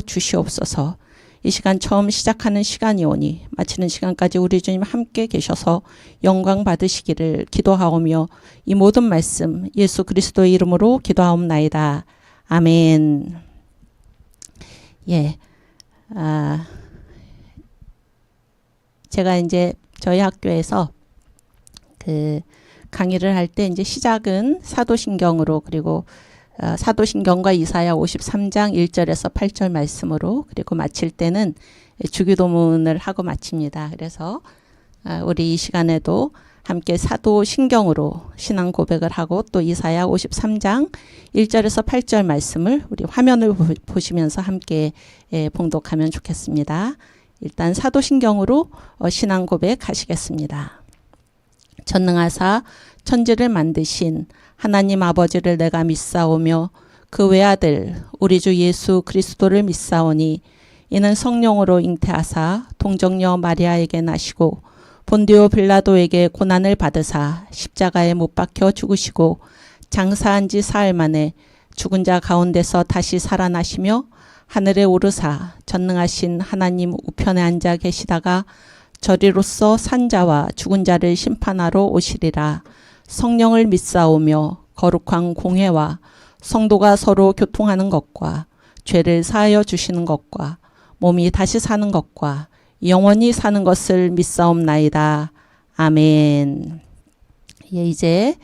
주시옵소서. 이 시간 처음 시작하는 시간이오니 마치는 시간까지 우리 주님 함께 계셔서 영광 받으시기를 기도하오며 이 모든 말씀 예수 그리스도의 이름으로 기도하옵나이다. 아멘. 예, 제가 이제 저희 학교에서 그 강의를 할 때 이제 시작은 사도신경으로, 그리고 사도신경과 이사야 53장 1절에서 8절 말씀으로, 그리고 마칠 때는 주기도문을 하고 마칩니다. 그래서 우리 이 시간에도 함께 사도신경으로 신앙 고백을 하고 또 이사야 53장 1절에서 8절 말씀을 우리 화면을 보시면서 함께 봉독하면 좋겠습니다. 일단 사도신경으로 신앙 고백하시겠습니다. 전능하사 천지를 만드신 하나님 아버지를 내가 믿사오며 그 외아들 우리 주 예수 그리스도를 믿사오니 이는 성령으로 잉태하사 동정녀 마리아에게 나시고 본디오 빌라도에게 고난을 받으사 십자가에 못 박혀 죽으시고 장사한 지 사흘 만에 죽은 자 가운데서 다시 살아나시며 하늘에 오르사 전능하신 하나님 우편에 앉아 계시다가 저리로서 산 자와 죽은 자를 심판하러 오시리라. 성령을 믿사오며 거룩한 공회와 성도가 서로 교통하는 것과 죄를 사하여 주시는 것과 몸이 다시 사는 것과 영원히 사는 것을 믿사옵나이다. 아멘. 예, 이제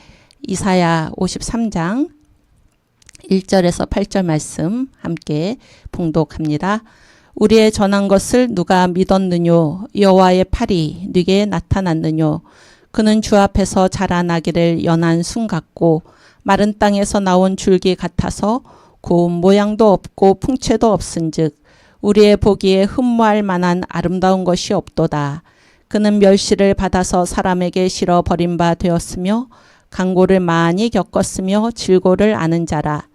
이사야 53장 1절에서 8절 말씀 함께 봉독합니다. 우리의 전한 것을 누가 믿었느뇨? 여호와의 팔이 네게 나타났느뇨? 그는 주 앞에서 자라나기를 연한 순 같고 마른 땅에서 나온 줄기 같아서 고운 모양도 없고 풍채도 없은즉 우리의 보기에 흠모할 만한 아름다운 것이 없도다. 그는 멸시를 받아서 사람에게 실어 버린 바 되었으며 강고를 많이 겪었으며 질고를 아는 자라.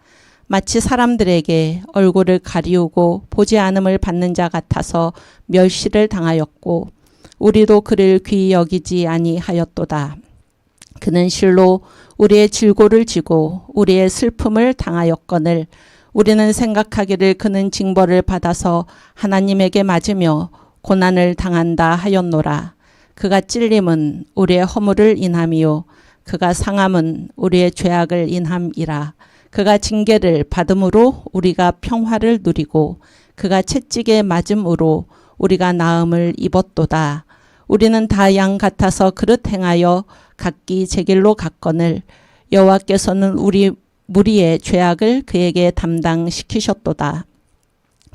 마치 사람들에게 얼굴을 가리우고 보지 않음을 받는 자 같아서 멸시를 당하였고 우리도 그를 귀히 여기지 아니하였도다. 그는 실로 우리의 질고를 지고 우리의 슬픔을 당하였거늘 우리는 생각하기를 그는 징벌을 받아서 하나님에게 맞으며 고난을 당한다 하였노라. 그가 찔림은 우리의 허물을 인함이요 그가 상함은 우리의 죄악을 인함이라. 그가 징계를 받음으로 우리가 평화를 누리고 그가 채찍에 맞음으로 우리가 나음을 입었도다. 우리는 다 양 같아서 그릇 행하여 각기 제 길로 갔거늘 여호와께서는 우리 무리의 죄악을 그에게 담당시키셨도다.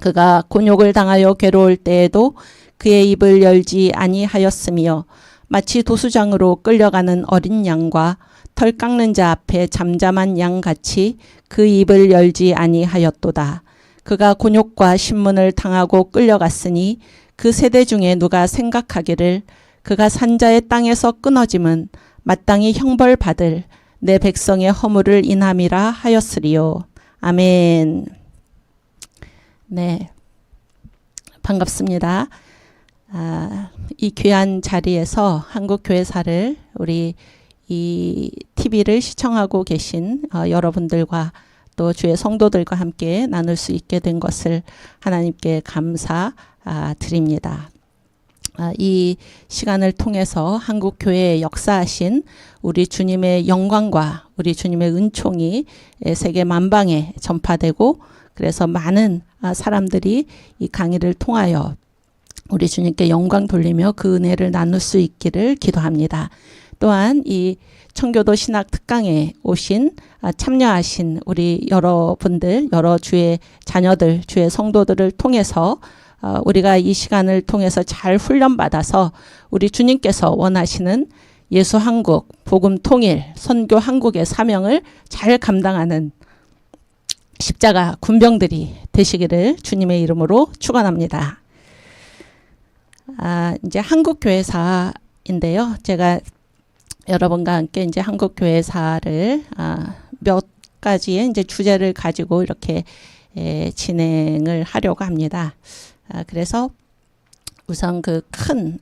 그가 곤욕을 당하여 괴로울 때에도 그의 입을 열지 아니하였으며 마치 도수장으로 끌려가는 어린 양과 털 깎는 자 앞에 잠잠한 양같이 그 입을 열지 아니하였도다. 그가 곤욕과 신문을 당하고 끌려갔으니 그 세대 중에 누가 생각하기를 그가 산자의 땅에서 끊어짐은 마땅히 형벌받을 내 백성의 허물을 인함이라 하였으리요. 아멘. 네, 반갑습니다. 이 귀한 자리에서 한국교회사를 우리 이 TV를 시청하고 계신 여러분들과 또 주의 성도들과 함께 나눌 수 있게 된 것을 하나님께 감사드립니다. 이 시간을 통해서 한국교회에 역사하신 우리 주님의 영광과 우리 주님의 은총이 세계 만방에 전파되고 그래서 많은 사람들이 이 강의를 통하여 우리 주님께 영광 돌리며 그 은혜를 나눌 수 있기를 기도합니다. 또한 이 청교도 신학 특강에 오신 참여하신 우리 여러분들, 여러 주의 자녀들, 주의 성도들을 통해서 우리가 이 시간을 통해서 잘 훈련받아서 우리 주님께서 원하시는 예수 한국, 복음 통일, 선교 한국의 사명을 잘 감당하는 십자가 군병들이 되시기를 주님의 이름으로 축원합니다. 이제 한국교회사인데요. 제가 여러분과 함께 이제 한국교회사를 몇 가지의 이제 주제를 가지고 이렇게 진행을 하려고 합니다. 그래서 우선 그 큰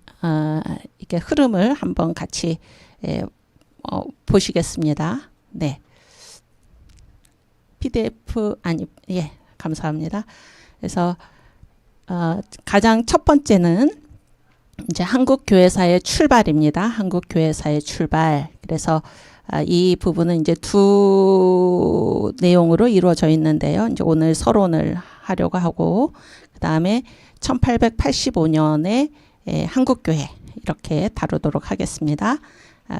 이렇게 흐름을 한번 같이 보시겠습니다. 네. PDF 감사합니다. 그래서 가장 첫 번째는 이제 한국교회사의 출발입니다. 한국교회사의 출발. 그래서 이 부분은 이제 두 내용으로 이루어져 있는데요. 이제 오늘 서론을 하려고 하고, 그 다음에 1885년에 한국교회 이렇게 다루도록 하겠습니다.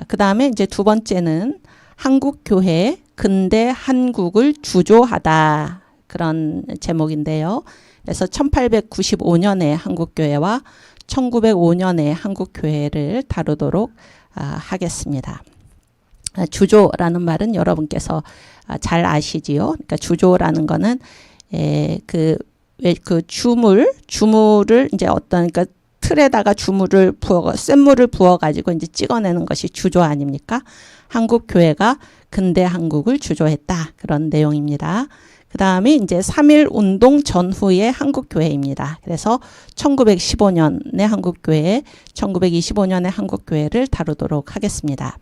그 다음에 이제 두 번째는 한국교회 근대 한국을 주조하다, 그런 제목인데요. 그래서 1895년의 한국교회와 1905년의 한국교회를 다루도록 하겠습니다. 주조라는 말은 여러분께서 잘 아시지요. 그러니까 주조라는 거는 그 주물을 이제 어떤, 그러니까 틀에다가 주물을 센 물을 부어 가지고 이제 찍어내는 것이 주조 아닙니까? 한국 교회가 근대 한국을 주조했다, 그런 내용입니다. 그 다음에 이제 3.1 운동 전후의 한국 교회입니다. 그래서 1915년의 한국 교회, 1925년의 한국 교회를 다루도록 하겠습니다.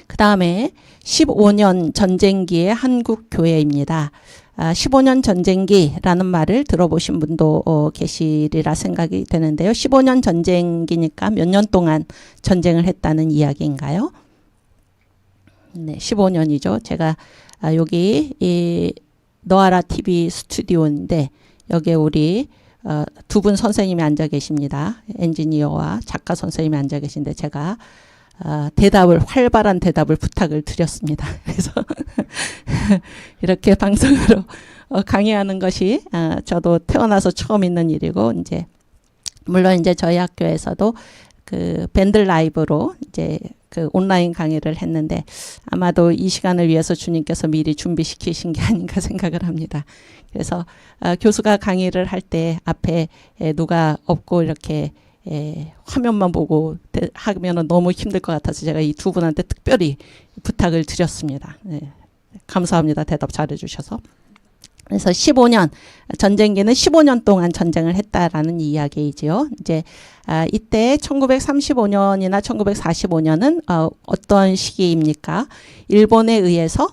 그 다음에 15년 전쟁기의 한국 교회입니다. 15년 전쟁기라는 말을 들어보신 분도 계시리라 생각이 되는데요. 15년 전쟁기니까 몇 년 동안 전쟁을 했다는 이야기인가요? 네, 15년이죠. 제가 여기 이 너아라 TV 스튜디오인데 여기에 우리 두 분 선생님이 앉아 계십니다. 엔지니어와 작가 선생님이 앉아 계신데 제가 활발한 대답을 부탁을 드렸습니다. 그래서 이렇게 방송으로 강의하는 것이 저도 태어나서 처음 있는 일이고, 이제 물론 이제 저희 학교에서도 그 밴드 라이브로 이제 그 온라인 강의를 했는데 아마도 이 시간을 위해서 주님께서 미리 준비시키신 게 아닌가 생각을 합니다. 그래서 교수가 강의를 할 때 앞에 누가 없고 이렇게 화면만 보고 하면은 너무 힘들 것 같아서 제가 이 두 분한테 특별히 부탁을 드렸습니다. 네, 감사합니다. 대답 잘해 주셔서. 그래서 15년, 전쟁기는 15년 동안 전쟁을 했다라는 이야기이지요. 이제 이때 1935년이나 1945년은 어떤 시기입니까? 일본에 의해서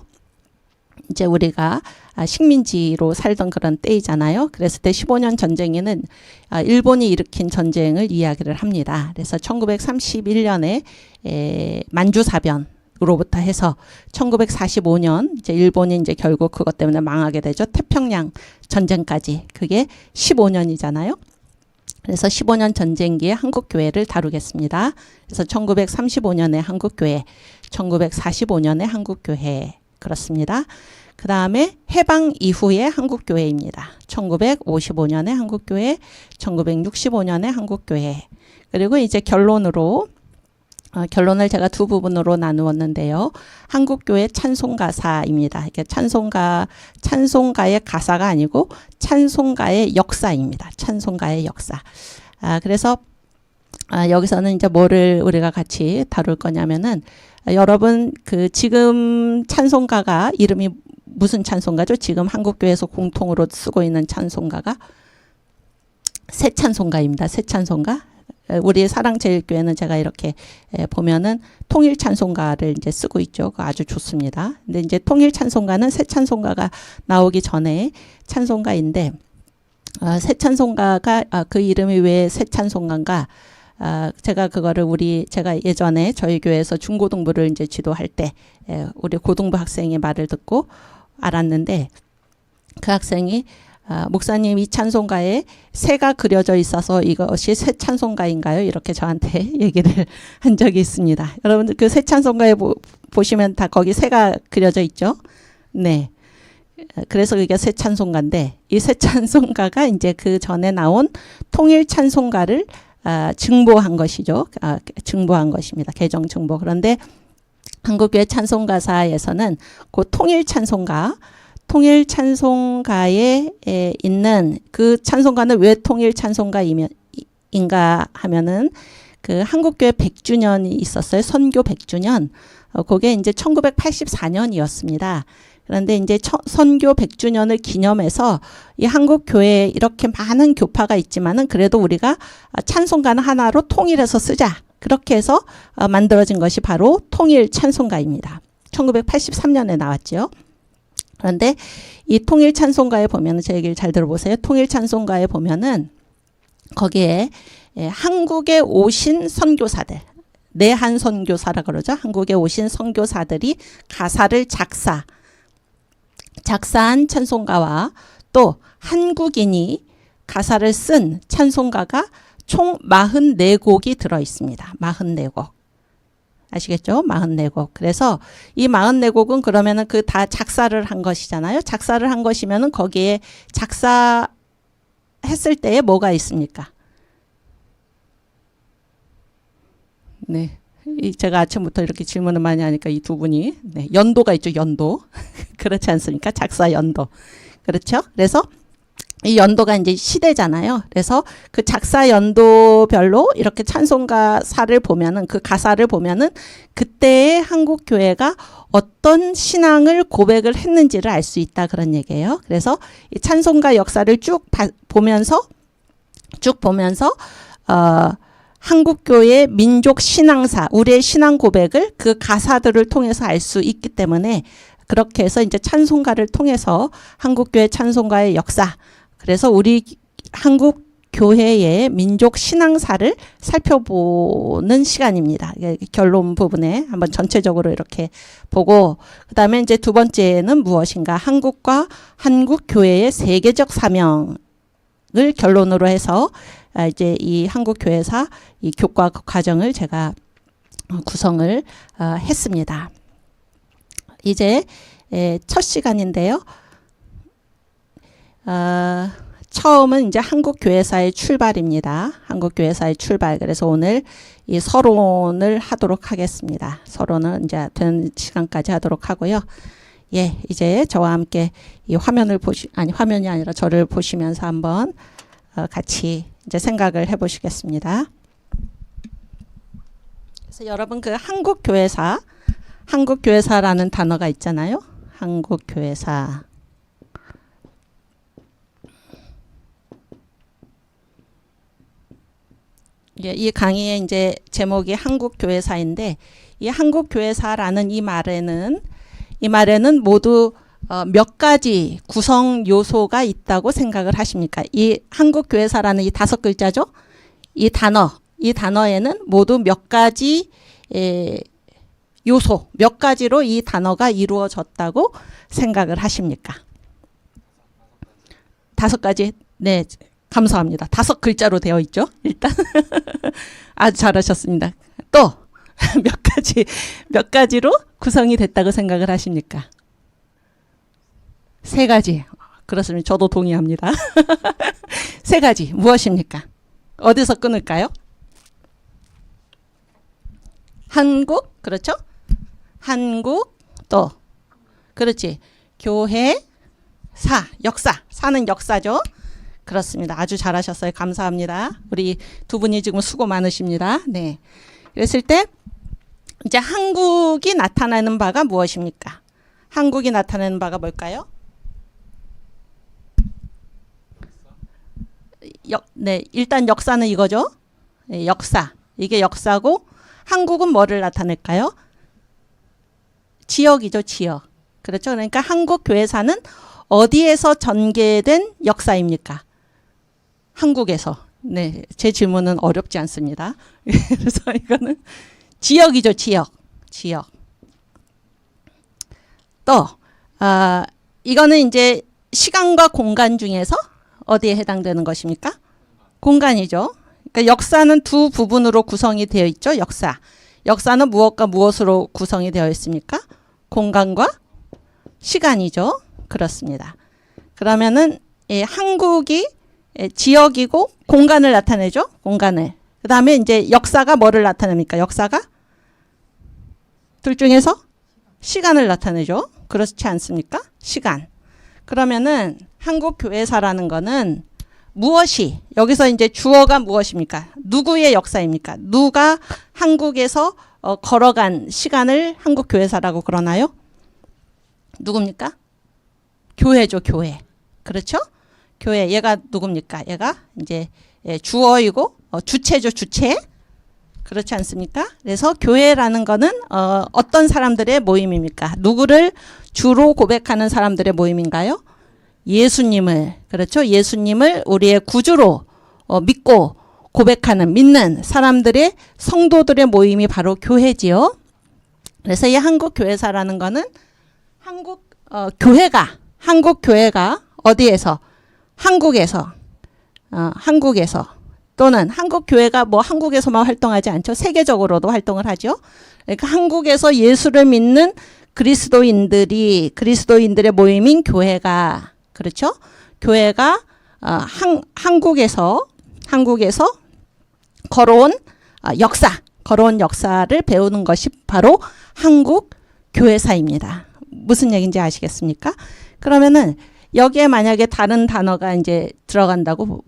이제 우리가 식민지로 살던 그런 때이잖아요. 그랬을 때 15년 전쟁에는 일본이 일으킨 전쟁을 이야기를 합니다. 그래서 1931년에 만주사변으로부터 해서 1945년 이제 일본이 이제 결국 그것 때문에 망하게 되죠. 태평양 전쟁까지. 그게 15년이잖아요. 그래서 15년 전쟁기의 한국교회를 다루겠습니다. 그래서 1935년의 한국교회, 1945년의 한국교회, 그렇습니다. 그 다음에 해방 이후의 한국교회입니다. 1955년의 한국교회, 1965년의 한국교회. 그리고 이제 결론을 제가 두 부분으로 나누었는데요. 한국교회 찬송가사입니다. 이게 찬송가의 가사가 아니고 찬송가의 역사입니다. 찬송가의 역사. 그래서 여기서는 이제 뭐를 우리가 같이 다룰 거냐면은, 여러분 그 지금 찬송가가 이름이 무슨 찬송가죠? 지금 한국교회에서 공통으로 쓰고 있는 찬송가가 새 찬송가입니다. 새 찬송가. 우리 사랑제일교회는 제가 이렇게 보면은 통일 찬송가를 이제 쓰고 있죠. 그거 아주 좋습니다. 근데 이제 통일 찬송가는 새 찬송가가 나오기 전에 찬송가인데, 새 찬송가가 그 이름이 왜 새 찬송가인가? 제가 그거를 제가 예전에 저희 교회에서 중고등부를 이제 지도할 때 우리 고등부 학생의 말을 듣고 알았는데, 그 학생이 목사님, 이 찬송가에 새가 그려져 있어서 이것이 새 찬송가인가요? 이렇게 저한테 얘기를 한 적이 있습니다. 여러분들 그 새 찬송가에 보시면 다 거기 새가 그려져 있죠? 네. 그래서 이게 새 찬송가인데, 이 새 찬송가가 이제 그 전에 나온 통일 찬송가를 증보한 것이죠. 증보한 것입니다. 개정 증보. 그런데 한국교회 찬송가사에서는 그 통일 찬송가에 있는 그 찬송가는 왜 통일 찬송가인가 하면은 그 한국교회 100주년이 있었어요. 선교 100주년. 그게 이제 1984년이었습니다. 그런데 이제 선교 100주년을 기념해서 이 한국교회에 이렇게 많은 교파가 있지만은 그래도 우리가 찬송가는 하나로 통일해서 쓰자. 그렇게 해서 만들어진 것이 바로 통일 찬송가입니다. 1983년에 나왔죠. 그런데 이 통일 찬송가에 보면은 제 얘기를 잘 들어보세요. 통일 찬송가에 보면은 거기에 한국에 오신 선교사들, 내한 선교사라 그러죠. 한국에 오신 선교사들이 가사를 작사한 찬송가와 또 한국인이 가사를 쓴 찬송가가 총 44곡이 들어 있습니다. 44곡. 아시겠죠? 44곡. 그래서 이 44곡은 그러면은 그 다 작사를 한 것이잖아요. 작사를 한 것이면은 거기에 작사했을 때에 뭐가 있습니까? 네. 제가 아침부터 이렇게 질문을 많이 하니까 이 두 분이 연도가 있죠. 연도. 그렇지 않습니까? 작사 연도. 그렇죠? 그래서 이 연도가 이제 시대잖아요. 그래서 그 작사 연도별로 이렇게 찬송가사를 보면은 그 가사를 보면은 그때의 한국 교회가 어떤 신앙을 고백을 했는지를 알 수 있다 그런 얘기예요. 그래서 이 찬송가 역사를 쭉 보면서 한국 교회의 민족 신앙사, 우리의 신앙 고백을 그 가사들을 통해서 알 수 있기 때문에 그렇게 해서 이제 찬송가를 통해서 한국 교회 찬송가의 역사, 그래서 우리 한국 교회의 민족 신앙사를 살펴보는 시간입니다. 결론 부분에 한번 전체적으로 이렇게 보고 그 다음에 이제 두 번째는 무엇인가? 한국과 한국 교회의 세계적 사명을 결론으로 해서 이제 이 한국 교회사 이 교과 과정을 제가 구성을 했습니다. 이제 첫 시간인데요. 처음은 이제 한국교회사의 출발입니다. 한국교회사의 출발. 그래서 오늘 이 서론을 하도록 하겠습니다. 서론은 이제 되는 시간까지 하도록 하고요. 예, 이제 저와 함께 이 화면을 화면이 아니라 저를 보시면서 한번 같이 이제 생각을 해보시겠습니다. 그래서 여러분 그 한국교회사라는 단어가 있잖아요. 한국교회사. 이 강의의 이제 제목이 한국교회사인데 이 한국교회사라는 이 말에는 모두 몇 가지 구성 요소가 있다고 생각을 하십니까? 이 한국교회사라는 이 5글자죠? 이 단어에는 모두 몇 가지 요소, 몇 가지로 이 단어가 이루어졌다고 생각을 하십니까? 5가지. 네. 감사합니다. 5글자로 되어 있죠. 일단 아주 잘하셨습니다. 또 몇 가지로 구성이 됐다고 생각을 하십니까? 3가지. 그렇습니다. 저도 동의합니다. 3가지 무엇입니까? 어디서 끊을까요? 한국, 그렇죠? 한국, 또 그렇지. 교회, 역사. 사는 역사죠. 그렇습니다. 아주 잘하셨어요. 감사합니다. 우리 두 분이 지금 수고 많으십니다. 네. 그랬을 때 이제 한국이 나타나는 바가 무엇입니까? 한국이 나타내는 바가 뭘까요? 네, 일단 역사는 이거죠. 네, 역사. 이게 역사고 한국은 뭐를 나타낼까요? 지역이죠. 지역. 그렇죠. 그러니까 한국교회사는 어디에서 전개된 역사입니까? 한국에서. 네, 제 질문은 어렵지 않습니다. 그래서 이거는 지역이죠. 지역. 또 이거는 이제 시간과 공간 중에서 어디에 해당되는 것입니까? 공간이죠. 그러니까 역사는 두 부분으로 구성이 되어 있죠. 역사는 무엇과 무엇으로 구성이 되어 있습니까? 공간과 시간이죠. 그렇습니다. 그러면은 한국이 지역이고 공간을 나타내죠. 공간을. 그 다음에 이제 역사가 뭐를 나타냅니까? 역사가 둘 중에서 시간을 나타내죠. 그렇지 않습니까? 시간. 그러면은 한국교회사라는 거는 무엇이, 여기서 이제 주어가 무엇입니까? 누구의 역사입니까? 누가 한국에서 걸어간 시간을 한국교회사라고 그러나요? 누굽니까? 교회죠, 교회. 그렇죠? 교회. 얘가 누굽니까? 얘가 이제 주어이고 주체죠, 주체. 그렇지 않습니까? 그래서 교회라는 거는 어떤 사람들의 모임입니까? 누구를 주로 고백하는 사람들의 모임인가요? 예수님을, 그렇죠? 예수님을 우리의 구주로 믿고 고백하는, 믿는 사람들의, 성도들의 모임이 바로 교회지요. 그래서 이 한국교회사라는 거는 한국 교회가 어디에서? 한국에서 또는 한국 교회가 뭐 한국에서만 활동하지 않죠. 세계적으로도 활동을 하죠. 그러니까 한국에서 예수를 믿는 그리스도인들의 모임인 교회가, 그렇죠? 교회가 한국에서 걸어온 역사를 배우는 것이 바로 한국 교회사입니다. 무슨 얘기인지 아시겠습니까? 그러면은 여기에 만약에 다른 단어가 이제 들어간다고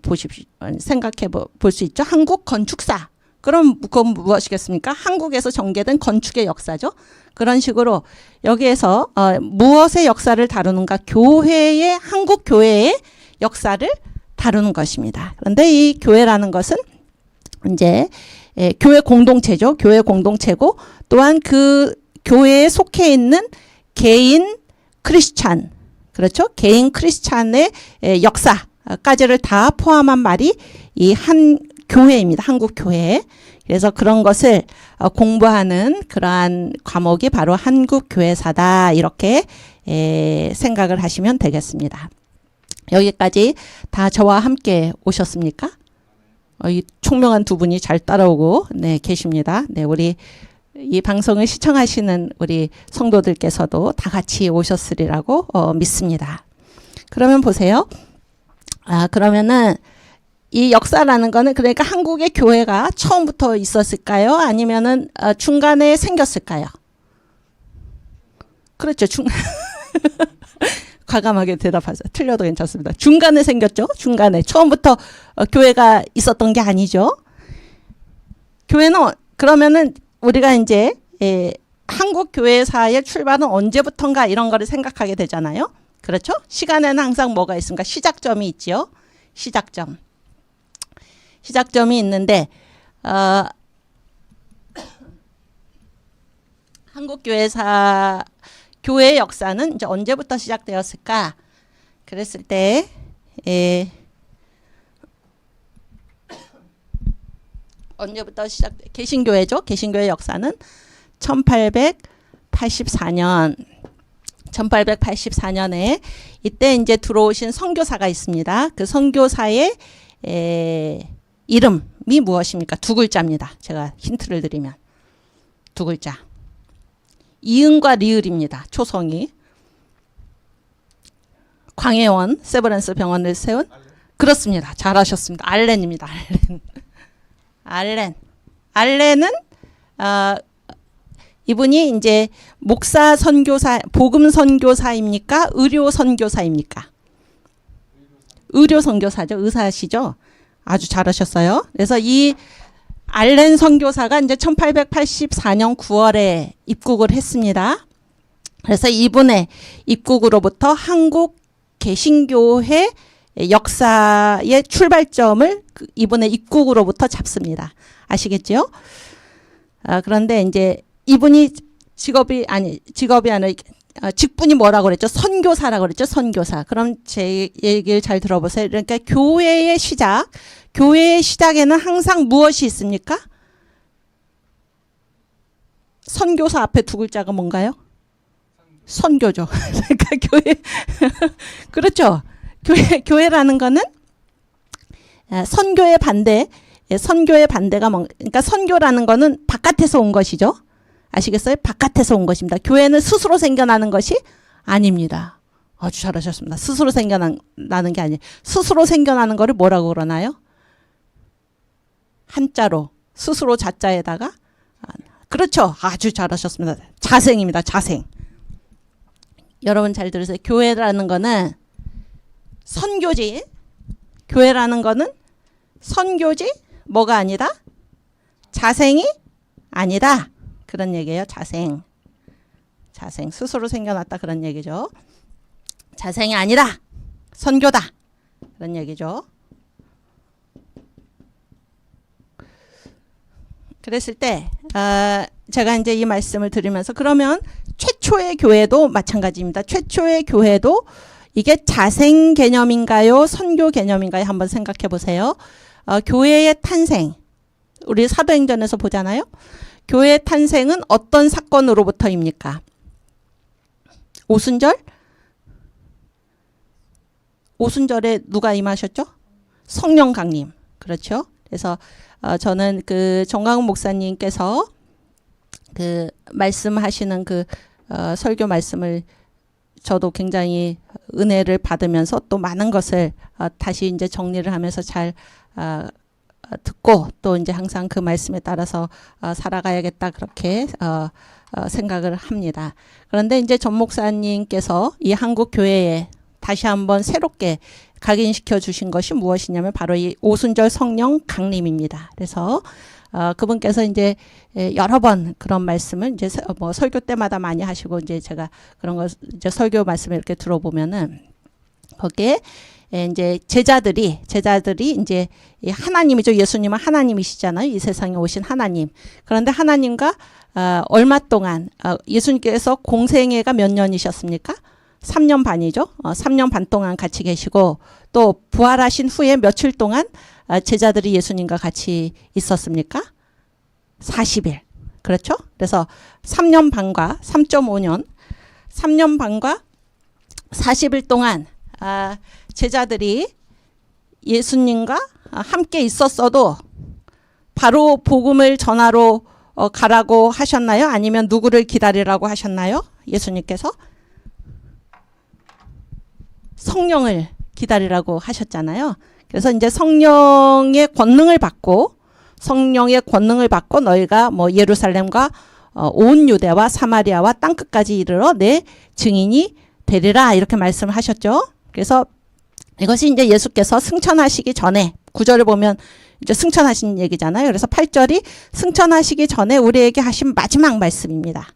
생각해 볼 수 있죠. 한국 건축사. 그럼 그건 무엇이겠습니까? 한국에서 전개된 건축의 역사죠. 그런 식으로 여기에서 무엇의 역사를 다루는가? 한국 교회의 역사를 다루는 것입니다. 그런데 이 교회라는 것은 이제 교회 공동체죠. 교회 공동체고 또한 그 교회에 속해 있는 개인 크리스찬, 그렇죠? 개인 크리스찬의 역사까지를 다 포함한 말이 이 한 교회입니다. 한국 교회. 그래서 그런 것을 공부하는 그러한 과목이 바로 한국 교회사다. 이렇게 생각을 하시면 되겠습니다. 여기까지 다 저와 함께 오셨습니까? 이 총명한 두 분이 잘 따라오고 계십니다. 우리 이 방송을 시청하시는 우리 성도들께서도 다 같이 오셨으리라고 믿습니다. 그러면 보세요. 그러면은 이 역사라는 거는 그러니까 한국의 교회가 처음부터 있었을까요? 아니면은 중간에 생겼을까요? 그렇죠. 과감하게 대답하세요. 틀려도 괜찮습니다. 중간에 생겼죠. 중간에. 처음부터 교회가 있었던 게 아니죠. 교회는 그러면은 우리가 이제 한국 교회사의 출발은 언제부턴가 이런 거를 생각하게 되잖아요. 그렇죠? 시간에는 항상 뭐가 있습니까? 시작점이 있지요. 시작점이 있는데 한국 교회의 역사는 이제 언제부터 시작되었을까? 그랬을 때 언제부터 개신교회죠. 개신교회 역사는 1884년에 이때 이제 들어오신 선교사가 있습니다. 그 선교사의 이름이 무엇입니까? 두 글자입니다. 제가 힌트를 드리면 두 글자. 이응과 리을입니다. 초성이. 광해원 세브란스 병원을 세운 그렇습니다. 잘하셨습니다. 알렌입니다. 알렌은 이분이 이제 목사 선교사, 복음 선교사입니까? 의료 선교사입니까? 의료 선교사죠. 의사시죠. 아주 잘하셨어요. 그래서 이 알렌 선교사가 이제 1884년 9월에 입국을 했습니다. 그래서 이분의 입국으로부터 한국 개신교회 역사의 출발점을 이분의 입국으로부터 잡습니다. 아시겠죠? 그런데 이제 이분이 직분이 뭐라고 그랬죠? 선교사라고 그랬죠? 선교사. 그럼 제 얘기를 잘 들어보세요. 그러니까 교회의 시작에는 항상 무엇이 있습니까? 선교사 앞에 두 글자가 뭔가요? 선교죠. 그러니까 그렇죠. 교회라는 거는 선교의 반대가 그러니까 선교라는 거는 바깥에서 온 것이죠. 아시겠어요? 바깥에서 온 것입니다. 교회는 스스로 생겨나는 것이 아닙니다. 아주 잘하셨습니다. 스스로 생겨나는 게 아니에요. 스스로 생겨나는 거를 뭐라고 그러나요? 한자로 스스로 자자에다가 그렇죠. 아주 잘하셨습니다. 자생입니다. 자생. 여러분 잘 들으세요. 교회라는 거는 선교지. 교회라는 거는 선교지 뭐가 아니다? 자생이 아니다. 그런 얘기예요. 자생. 스스로 생겨났다 그런 얘기죠. 자생이 아니다. 선교다. 그런 얘기죠. 그랬을 때 제가 이제 이 말씀을 드리면서 그러면 최초의 교회도 마찬가지입니다. 최초의 교회도 이게 자생 개념인가요? 선교 개념인가요? 한번 생각해 보세요. 교회의 탄생, 우리 사도행전에서 보잖아요. 교회의 탄생은 어떤 사건으로부터입니까? 오순절? 오순절에 누가 임하셨죠? 성령 강림. 그렇죠? 그래서 저는 그 정광훈 목사님께서 그 말씀하시는 그 설교 말씀을 저도 굉장히 은혜를 받으면서 또 많은 것을 다시 이제 정리를 하면서 잘 듣고 또 이제 항상 그 말씀에 따라서 살아가야겠다 그렇게 생각을 합니다. 그런데 이제 전 목사님께서 이 한국 교회에 다시 한번 새롭게 각인시켜 주신 것이 무엇이냐면 바로 이 오순절 성령 강림입니다. 그래서 그분께서 이제 여러 번 그런 말씀을 이제 뭐 설교 때마다 많이 하시고 이제 제가 그런 거 이제 설교 말씀을 이렇게 들어보면은 거기에 이제 제자들이 이제 하나님이죠. 예수님은 하나님이시잖아요. 이 세상에 오신 하나님. 그런데 하나님과 얼마 동안 예수님께서 공생애가 몇 년이셨습니까? 3년 반이죠. 3년 반 동안 같이 계시고 또 부활하신 후에 며칠 동안 제자들이 예수님과 같이 있었습니까? 40일. 그렇죠? 그래서 3년 반과 3.5년, 3년 반과 40일 동안 제자들이 예수님과 함께 있었어도 바로 복음을 전하러 가라고 하셨나요? 아니면 누구를 기다리라고 하셨나요? 예수님께서? 성령을 기다리라고 하셨잖아요. 그래서 이제 성령의 권능을 받고 너희가 뭐 예루살렘과 온 유대와 사마리아와 땅끝까지 이르러 내 증인이 되리라 이렇게 말씀을 하셨죠. 그래서 이것이 이제 예수께서 승천하시기 전에 9절을 보면 이제 승천하신 얘기잖아요. 그래서 8절이 승천하시기 전에 우리에게 하신 마지막 말씀입니다.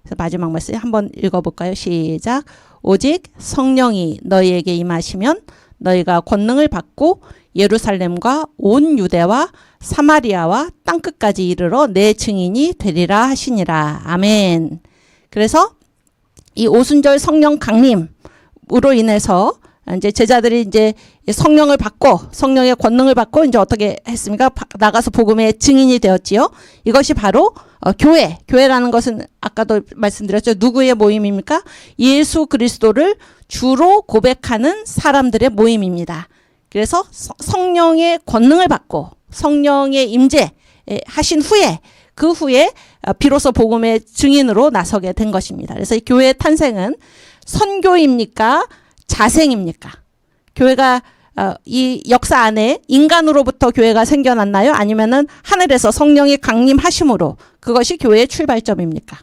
그래서 마지막 말씀 한번 읽어볼까요? 시작. 오직 성령이 너희에게 임하시면 너희가 권능을 받고 예루살렘과 온 유대와 사마리아와 땅끝까지 이르러 내 증인이 되리라 하시니라. 아멘. 그래서 이 오순절 성령 강림으로 인해서 이제 제자들이 이제 성령을 받고 성령의 권능을 받고 이제 어떻게 했습니까? 나가서 복음의 증인이 되었지요. 이것이 바로 교회라는 것은 아까도 말씀드렸죠. 누구의 모임입니까? 예수 그리스도를 주로 고백하는 사람들의 모임입니다. 그래서 성령의 권능을 받고 성령의 임재 하신 후에 그 후에 비로소 복음의 증인으로 나서게 된 것입니다. 그래서 이 교회의 탄생은 선교입니까? 자생입니까? 교회가 이 역사 안에 인간으로부터 교회가 생겨났나요? 아니면은 하늘에서 성령의 강림하심으로 그것이 교회의 출발점입니까?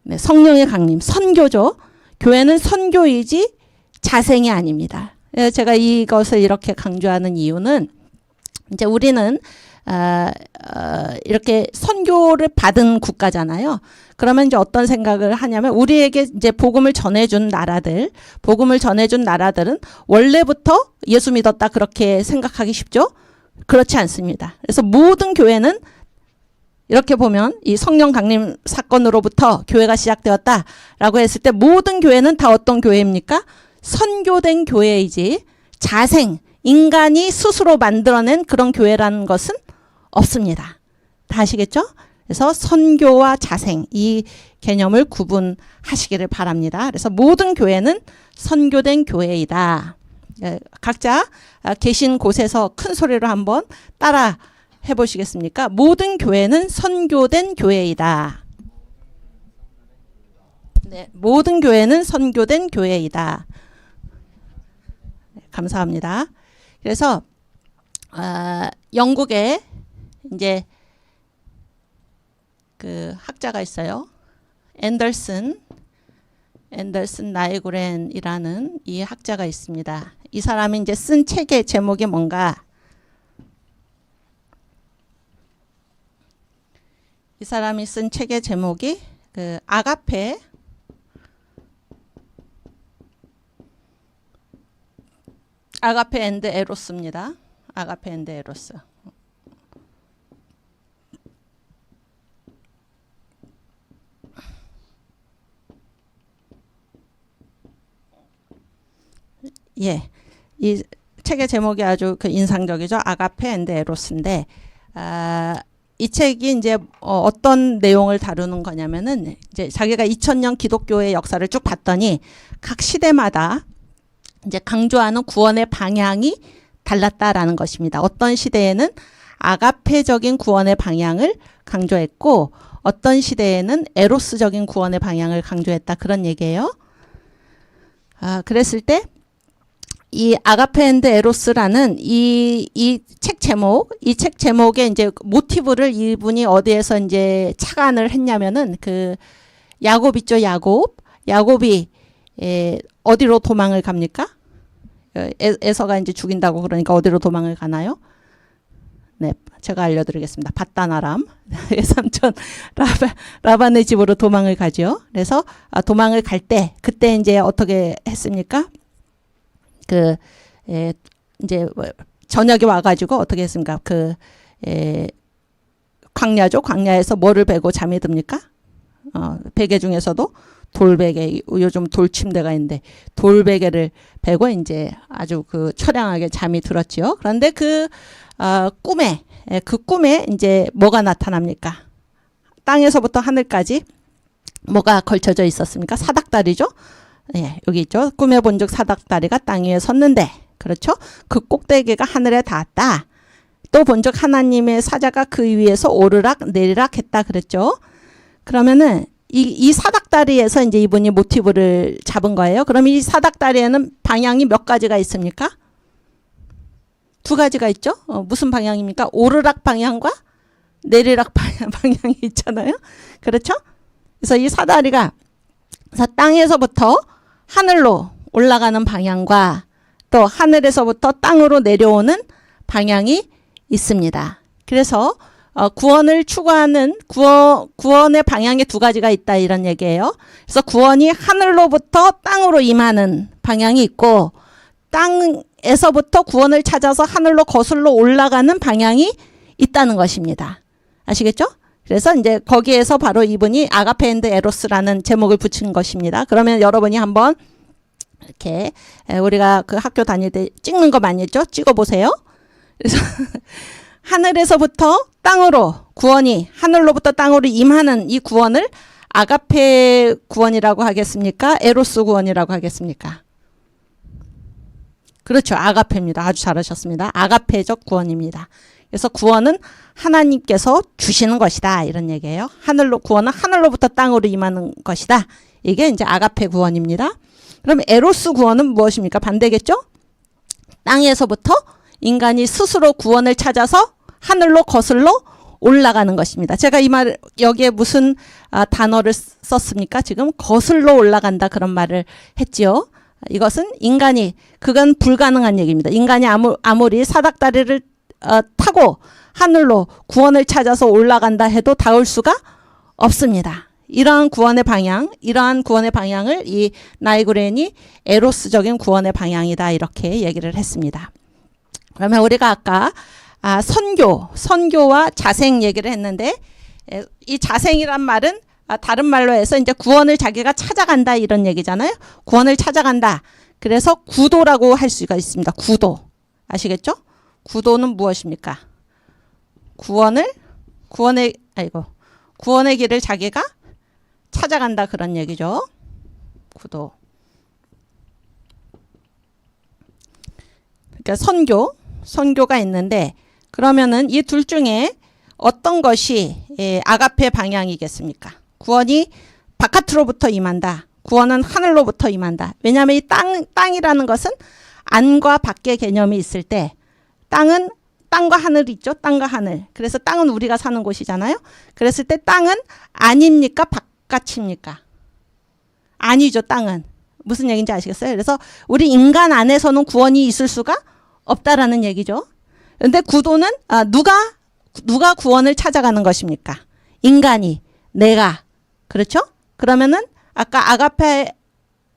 네, 성령의 강림, 선교죠. 교회는 선교이지 자생이 아닙니다. 제가 이것을 이렇게 강조하는 이유는 이제 우리는 이렇게 선교를 받은 국가잖아요. 그러면 이제 어떤 생각을 하냐면 우리에게 이제 복음을 전해준 나라들은 원래부터 예수 믿었다 그렇게 생각하기 쉽죠? 그렇지 않습니다. 그래서 모든 교회는 이렇게 보면 이 성령 강림 사건으로부터 교회가 시작되었다라고 했을 때 모든 교회는 다 어떤 교회입니까? 선교된 교회이지 자생, 인간이 스스로 만들어낸 그런 교회라는 것은 없습니다. 다 아시겠죠? 그래서 선교와 자생 이 개념을 구분하시기를 바랍니다. 그래서 모든 교회는 선교된 교회이다. 각자 계신 곳에서 큰 소리로 한번 따라 해보시겠습니까? 모든 교회는 선교된 교회이다. 네, 모든 교회는 선교된 교회이다. 네, 감사합니다. 그래서 영국에 이제 그 학자가 있어요. 앤더슨 나이그렌이라는 이 학자가 있습니다. 이 사람이 이제 쓴 책의 제목이 뭔가? 이 사람이 쓴 책의 제목이 그 아가페 앤드 에로스입니다. 아가페 앤드 에로스. 예, 이 책의 제목이 아주 그 인상적이죠. 아가페 앤드 에로스인데, 이 책이 이제 어떤 내용을 다루는 거냐면은 이제 자기가 2000년 기독교의 역사를 쭉 봤더니 각 시대마다 이제 강조하는 구원의 방향이 달랐다라는 것입니다. 어떤 시대에는 아가페적인 구원의 방향을 강조했고 어떤 시대에는 에로스적인 구원의 방향을 강조했다 그런 얘기예요. 그랬을 때 이 아가페 앤드 에로스라는 이 책 제목의 이제 모티브를 이분이 어디에서 이제 착안을 했냐면은 그 야곱 있죠, 야곱이 어디로 도망을 갑니까? 에서가 이제 죽인다고 그러니까 어디로 도망을 가나요? 네, 제가 알려드리겠습니다. 밧다나람 삼촌 라반의 집으로 도망을 가죠. 그래서 도망을 갈 때 그때 이제 어떻게 했습니까? 이제 저녁에 와가지고 어떻게 했습니까? 광야죠. 광야에서 뭐를 베고 잠이 듭니까? 베개 중에서도 돌베개, 요즘 돌침대가 있는데 돌베개를 베고 이제 아주 그 처량하게 잠이 들었지요. 그런데 그 꿈에 이제 뭐가 나타납니까? 땅에서부터 하늘까지 뭐가 걸쳐져 있었습니까? 사닥다리죠. 예, 여기 있죠. 꿈에 본즉 사닥다리가 땅 위에 섰는데, 그렇죠? 그 꼭대기가 하늘에 닿았다. 또 본즉 하나님의 사자가 그 위에서 오르락 내리락 했다 그랬죠. 그러면은 이 사닥다리에서 이제 이분이 모티브를 잡은 거예요. 그럼 이 사닥다리에는 방향이 몇 가지가 있습니까? 두 가지가 있죠. 무슨 방향입니까? 오르락 방향과 내리락 방향이 있잖아요. 그렇죠? 그래서 이 사다리가 땅에서부터 하늘로 올라가는 방향과 또 하늘에서부터 땅으로 내려오는 방향이 있습니다. 그래서 구원을 추구하는 구원의 방향이 두 가지가 있다 이런 얘기예요. 그래서 구원이 하늘로부터 땅으로 임하는 방향이 있고 땅에서부터 구원을 찾아서 하늘로 거슬러 올라가는 방향이 있다는 것입니다. 아시겠죠? 그래서 이제 거기에서 바로 이분이 아가페 앤드 에로스라는 제목을 붙인 것입니다. 그러면 여러분이 한번 이렇게 우리가 그 학교 다닐 때 찍는 거 많이 했죠? 찍어보세요. 그래서 하늘에서부터 땅으로 구원이 하늘로부터 땅으로 임하는 이 구원을 아가페 구원이라고 하겠습니까? 에로스 구원이라고 하겠습니까? 그렇죠. 아가페입니다. 아주 잘하셨습니다. 아가페적 구원입니다. 그래서 구원은 하나님께서 주시는 것이다 이런 얘기예요. 구원은 하늘로부터 땅으로 임하는 것이다. 이게 이제 아가페 구원입니다. 그럼 에로스 구원은 무엇입니까? 반대겠죠? 땅에서부터 인간이 스스로 구원을 찾아서 하늘로 거슬러 올라가는 것입니다. 제가 이 말 여기에 무슨 단어를 썼습니까? 지금 거슬러 올라간다 그런 말을 했지요. 이것은 그건 불가능한 얘기입니다. 인간이 아무리 사닥다리를 타고 하늘로 구원을 찾아서 올라간다 해도 닿을 수가 없습니다. 이러한 구원의 방향을 이 나이그렌이 에로스적인 구원의 방향이다 이렇게 얘기를 했습니다. 그러면 우리가 아까 선교와 자생 얘기를 했는데 이 자생이란 말은 다른 말로 해서 이제 구원을 자기가 찾아간다 이런 얘기잖아요. 구원을 찾아간다. 그래서 구도라고 할 수가 있습니다. 아시겠죠? 구도는 무엇입니까? 구원의 길을 자기가 찾아간다 그런 얘기죠. 구도. 그러니까 선교가 있는데 그러면은 이 둘 중에 어떤 것이 아가페 방향이겠습니까? 구원이 바깥으로부터 임한다. 구원은 하늘로부터 임한다. 왜냐하면 이 땅이라는 것은 안과 밖의 개념이 있을 때 땅과 하늘이 있죠. 땅과 하늘. 그래서 땅은 우리가 사는 곳이잖아요. 그랬을 때 땅은 안입니까? 바깥입니까? 아니죠. 땅은. 무슨 얘기인지 아시겠어요? 그래서 우리 인간 안에서는 구원이 있을 수가 없다라는 얘기죠. 그런데 구도는 누가 구원을 찾아가는 것입니까? 인간이, 내가. 그렇죠? 그러면은 아까 아가페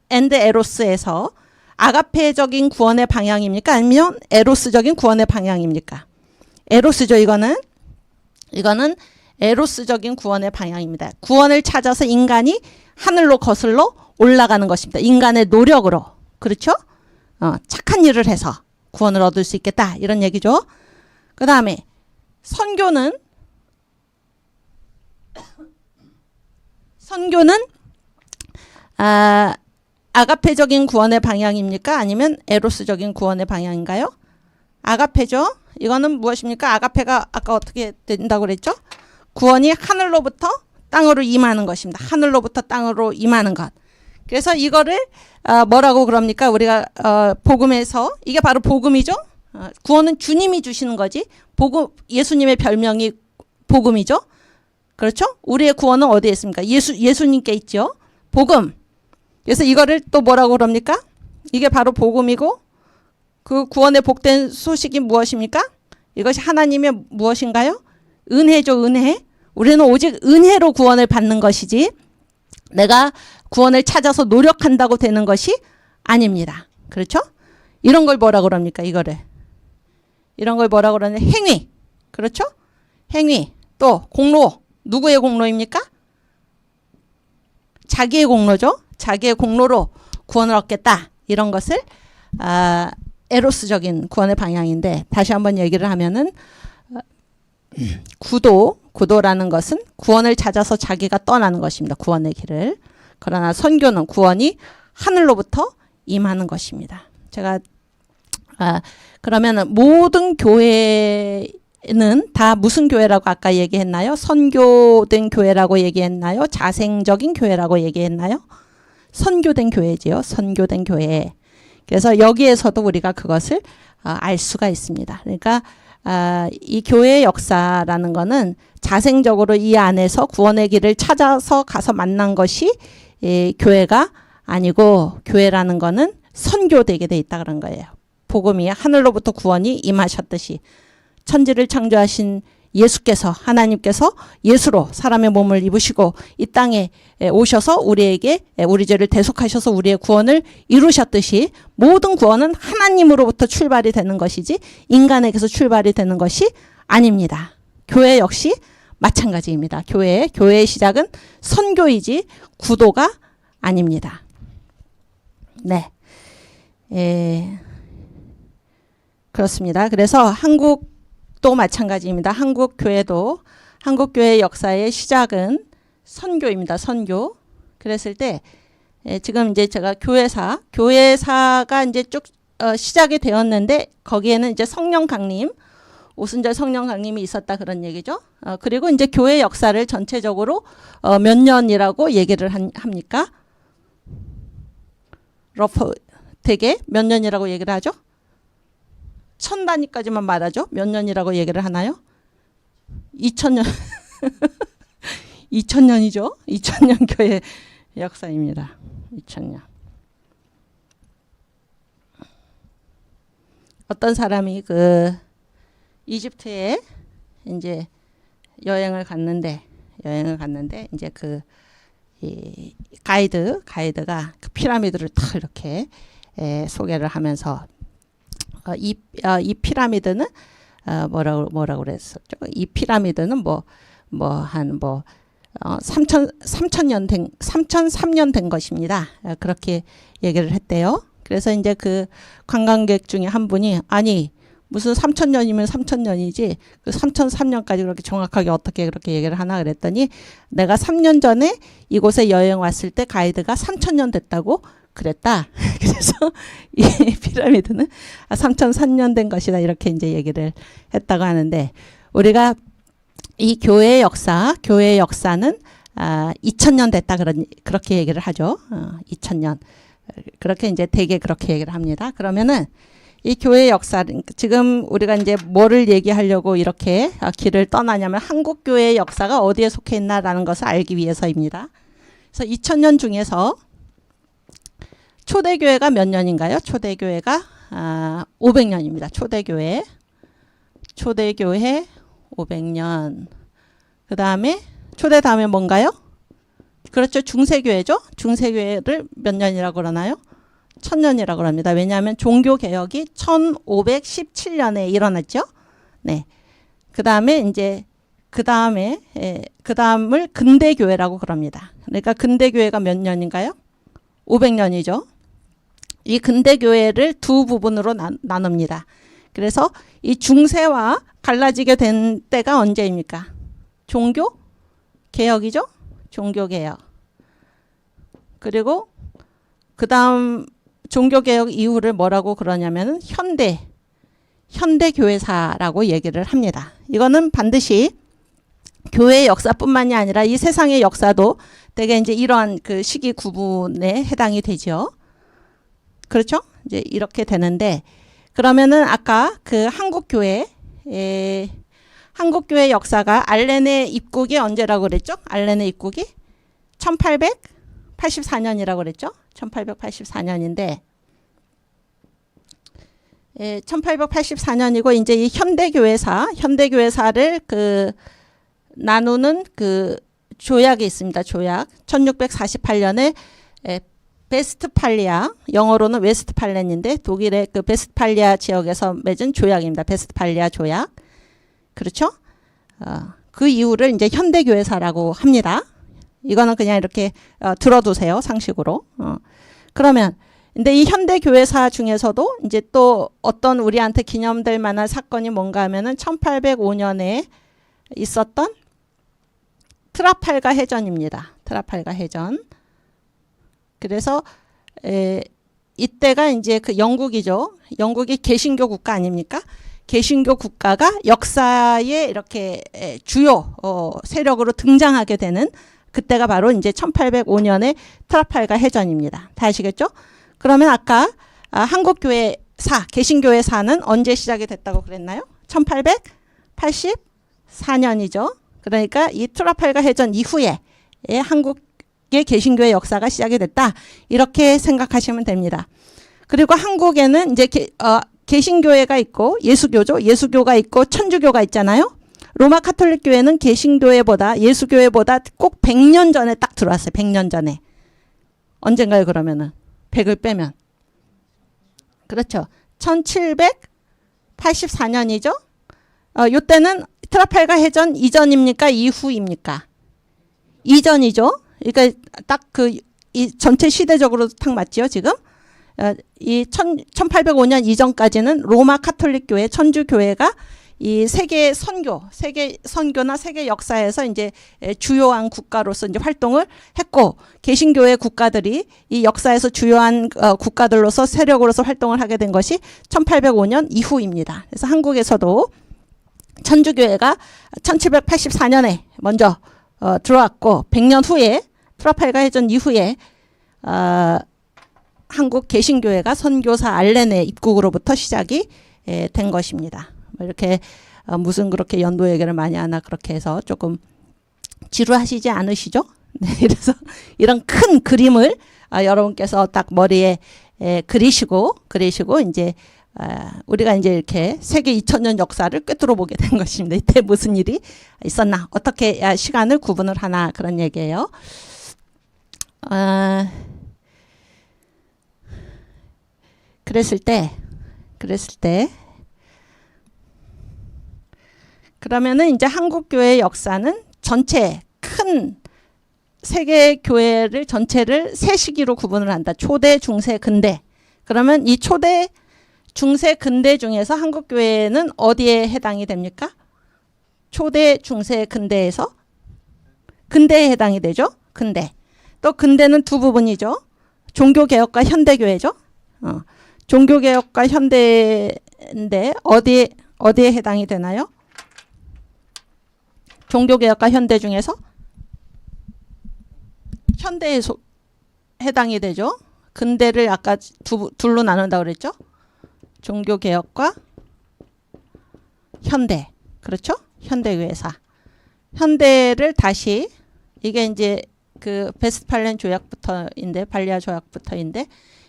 앤드 에로스에서 아가페적인 구원의 방향입니까? 아니면 에로스적인 구원의 방향입니까? 에로스죠. 이거는 에로스적인 구원의 방향입니다. 구원을 찾아서 인간이 하늘로 거슬러 올라가는 것입니다. 인간의 노력으로. 그렇죠? 착한 일을 해서 구원을 얻을 수 있겠다 이런 얘기죠. 그 다음에 선교는 아가페적인 구원의 방향입니까? 아니면 에로스적인 구원의 방향인가요? 아가페죠. 이거는 무엇입니까? 아가페가 아까 어떻게 된다고 그랬죠? 구원이 하늘로부터 땅으로 임하는 것입니다. 하늘로부터 땅으로 임하는 것. 그래서 이거를 뭐라고 그럽니까? 우리가 복음에서 이게 바로 복음이죠. 구원은 주님이 주시는 거지. 복음, 예수님의 별명이 복음이죠. 그렇죠? 우리의 구원은 어디에 있습니까? 예수님께 있죠. 복음. 그래서 이거를 또 뭐라고 그럽니까? 이게 바로 복음이고 그 구원의 복된 소식이 무엇입니까? 이것이 하나님의 무엇인가요? 은혜죠, 은혜. 우리는 오직 은혜로 구원을 받는 것이지 내가 구원을 찾아서 노력한다고 되는 것이 아닙니다. 그렇죠? 이런 걸 뭐라고 그럽니까? 이런 걸 뭐라고 그러냐? 행위. 그렇죠? 행위. 또 공로. 누구의 공로입니까? 자기의 공로죠. 자기의 공로로 구원을 얻겠다. 이런 것을 에로스적인 구원의 방향인데 다시 한번 얘기를 하면은 구도라는 것은 구원을 찾아서 자기가 떠나는 것입니다. 구원의 길을. 그러나 선교는 구원이 하늘로부터 임하는 것입니다. 제가 그러면은 모든 교회는 다 무슨 교회라고 아까 얘기했나요? 선교된 교회라고 얘기했나요? 자생적인 교회라고 얘기했나요? 선교된 교회지요. 선교된 교회. 그래서 여기에서도 우리가 그것을 알 수가 있습니다. 그러니까 이 교회의 역사라는 거는 자생적으로 이 안에서 구원의 길을 찾아서 가서 만난 것이 교회가 아니고 교회라는 거는 선교되게 돼 있다 그런 거예요. 복음이 하늘로부터 구원이 임하셨듯이 천지를 창조하신 예수께서 하나님께서 예수로 사람의 몸을 입으시고 이 땅에 오셔서 우리에게 우리 죄를 대속하셔서 우리의 구원을 이루셨듯이 모든 구원은 하나님으로부터 출발이 되는 것이지 인간에게서 출발이 되는 것이 아닙니다. 교회 역시 마찬가지입니다. 교회의 시작은 선교이지 구도가 아닙니다. 네. 그렇습니다. 그래서 한국도 마찬가지입니다. 한국교회의 역사의 시작은 선교입니다. 선교. 그랬을 때 지금 이제 제가 교회사가 이제 쭉 시작이 되었는데 거기에는 이제 성령 강림, 오순절 성령 강림이 있었다 그런 얘기죠. 그리고 이제 교회 역사를 전체적으로 몇 년이라고 얘기를 합니까? 러프 되게 몇 년이라고 얘기를 하죠? 1000단위까지만 말하죠. 몇 년이라고 얘기를 하나요? 2000년 2000년이죠. 2000년 교회 역사입니다. 2000년. 어떤 사람이 그 이집트에 이제 여행을 갔는데 이제 그 이 가이드가 그 피라미드를 탁 이렇게 소개를 하면서 이 피라미드는 뭐라고 그랬었죠? 이 피라미드는 3003년 된 것입니다. 그렇게 얘기를 했대요. 그래서 이제 그 관광객 중에 한 분이 아니 무슨 3000년이면 3000년이지 그 3003년까지 그렇게 정확하게 어떻게 그렇게 얘기를 하나 그랬더니 내가 3년 전에 이곳에 여행 왔을 때 가이드가 3000년 됐다고 그랬다. 그래서 이 피라미드는 3003년 된 것이다 이렇게 이제 얘기를 했다고 하는데 우리가 이 교회의 역사는 2000년 됐다 그렇게 얘기를 하죠. 2000년. 그렇게 이제 되게 그렇게 얘기를 합니다. 그러면은 이 교회의 역사 지금 우리가 이제 뭐를 얘기하려고 이렇게 길을 떠나냐면 한국 교회의 역사가 어디에 속해 있나라는 것을 알기 위해서입니다. 그래서 2000년 중에서 초대교회가 몇 년인가요? 초대교회가 500년입니다. 초대교회 500년. 그 다음에 초대 다음에 뭔가요? 그렇죠. 중세교회죠. 중세교회를 몇 년이라고 그러나요? 1000년이라고 합니다. 왜냐하면 종교개혁이 1517년에 일어났죠. 네. 그 다음에 이제 그 다음을 근대교회라고 그럽니다. 그러니까 근대교회가 몇 년인가요? 500년이죠. 이 근대교회를 두 부분으로 나눕니다. 그래서 이 중세와 갈라지게 된 때가 언제입니까? 종교 개혁이죠. 종교 개혁. 그리고 그 다음 종교 개혁 이후를 뭐라고 그러냐면 현대 교회사라고 얘기를 합니다. 이거는 반드시 교회의 역사뿐만이 아니라 이 세상의 역사도 되게 이제 이러한 그 시기 구분에 해당이 되죠. 그렇죠? 이제 이렇게 되는데, 그러면은 아까 그 한국교회 역사가 알렌의 입국이 언제라고 그랬죠? 알렌의 입국이 1884년이라고 그랬죠? 1884년인데 1884년이고 이제 이 현대교회사를 그 나누는 그 조약이 있습니다. 조약 1648년에 베스트팔리아, 영어로는 웨스트팔렌인데 독일의 그 베스트팔리아 지역에서 맺은 조약입니다. 베스트팔리아 조약. 그렇죠? 그 이유를 이제 현대교회사라고 합니다. 이거는 그냥 이렇게 들어두세요. 상식으로. 그러면 근데 이 현대교회사 중에서도 이제 또 어떤 우리한테 기념될 만한 사건이 뭔가 하면은 1805년에 있었던 트라팔가 해전입니다. 트라팔가 해전. 그래서 이때가 이제 그 영국이죠. 영국이 개신교 국가 아닙니까? 개신교 국가가 역사에 이렇게 주요 세력으로 등장하게 되는 그때가 바로 이제 1805년의 트라팔가 해전입니다. 다 아시겠죠? 그러면 아까 한국교회사, 개신교회사는 언제 시작이 됐다고 그랬나요? 1884년이죠. 그러니까 이 트라팔가 해전 이후에 한국의 개신교의 역사가 시작이 됐다. 이렇게 생각하시면 됩니다. 그리고 한국에는 이제 개신교회가 있고 예수교죠. 예수교가 있고 천주교가 있잖아요. 로마 카톨릭 교회는 개신교회보다 예수교회보다 꼭 100년 전에 딱 들어왔어요. 100년 전에. 언젠가요 그러면은? 100을 빼면. 그렇죠. 1784년이죠. 요때는 트라팔가 해전 이전입니까? 이후입니까? 이전이죠. 그러니까 딱 이 전체 시대적으로 딱 맞지요, 지금? 이 1805년 이전까지는 로마 카톨릭 교회, 천주교회가 이 세계 선교나 세계 역사에서 이제 주요한 국가로서 이제 활동을 했고, 개신교회 국가들이 이 역사에서 주요한 국가들로서 세력으로서 활동을 하게 된 것이 1805년 이후입니다. 그래서 한국에서도 천주교회가 1784년에 먼저 들어왔고 100년 후에 트라팔가 해전 이후에 한국 개신교회가 선교사 알렌의 입국으로부터 시작이 된 것입니다. 이렇게 무슨 그렇게 연도 얘기를 많이 하나 그렇게 해서 조금 지루하시지 않으시죠? 네, 그래서 이런 큰 그림을 여러분께서 딱 머리에 그리시고 이제 우리가 이제 이렇게 세계 2000년 역사를 꿰뚫어 보게 된 것입니다. 이때 무슨 일이 있었나, 어떻게 시간을 구분을 하나, 그런 얘기예요. 그랬을 때 그러면은 이제 한국교회의 역사는 전체 큰 세계 교회를 전체를 세 시기로 구분을 한다. 초대, 중세, 근대. 그러면 이 초대, 중세, 근대 중에서 한국교회는 어디에 해당이 됩니까? 초대, 중세, 근대에서 근대에 해당이 되죠. 근대. 또 근대는 두 부분이죠. 종교개혁과 현대교회죠. 종교개혁과 현대인데 어디에 해당이 되나요? 종교개혁과 현대 중에서 현대에 해당이 되죠. 근대를 아까 둘로 나눈다고 그랬죠. 종교개혁과 현대. 그렇죠? 현대교회사. 현대를 다시, 이게 이제 그 베스트팔렌 조약부터인데, 발리아 조약부터인데,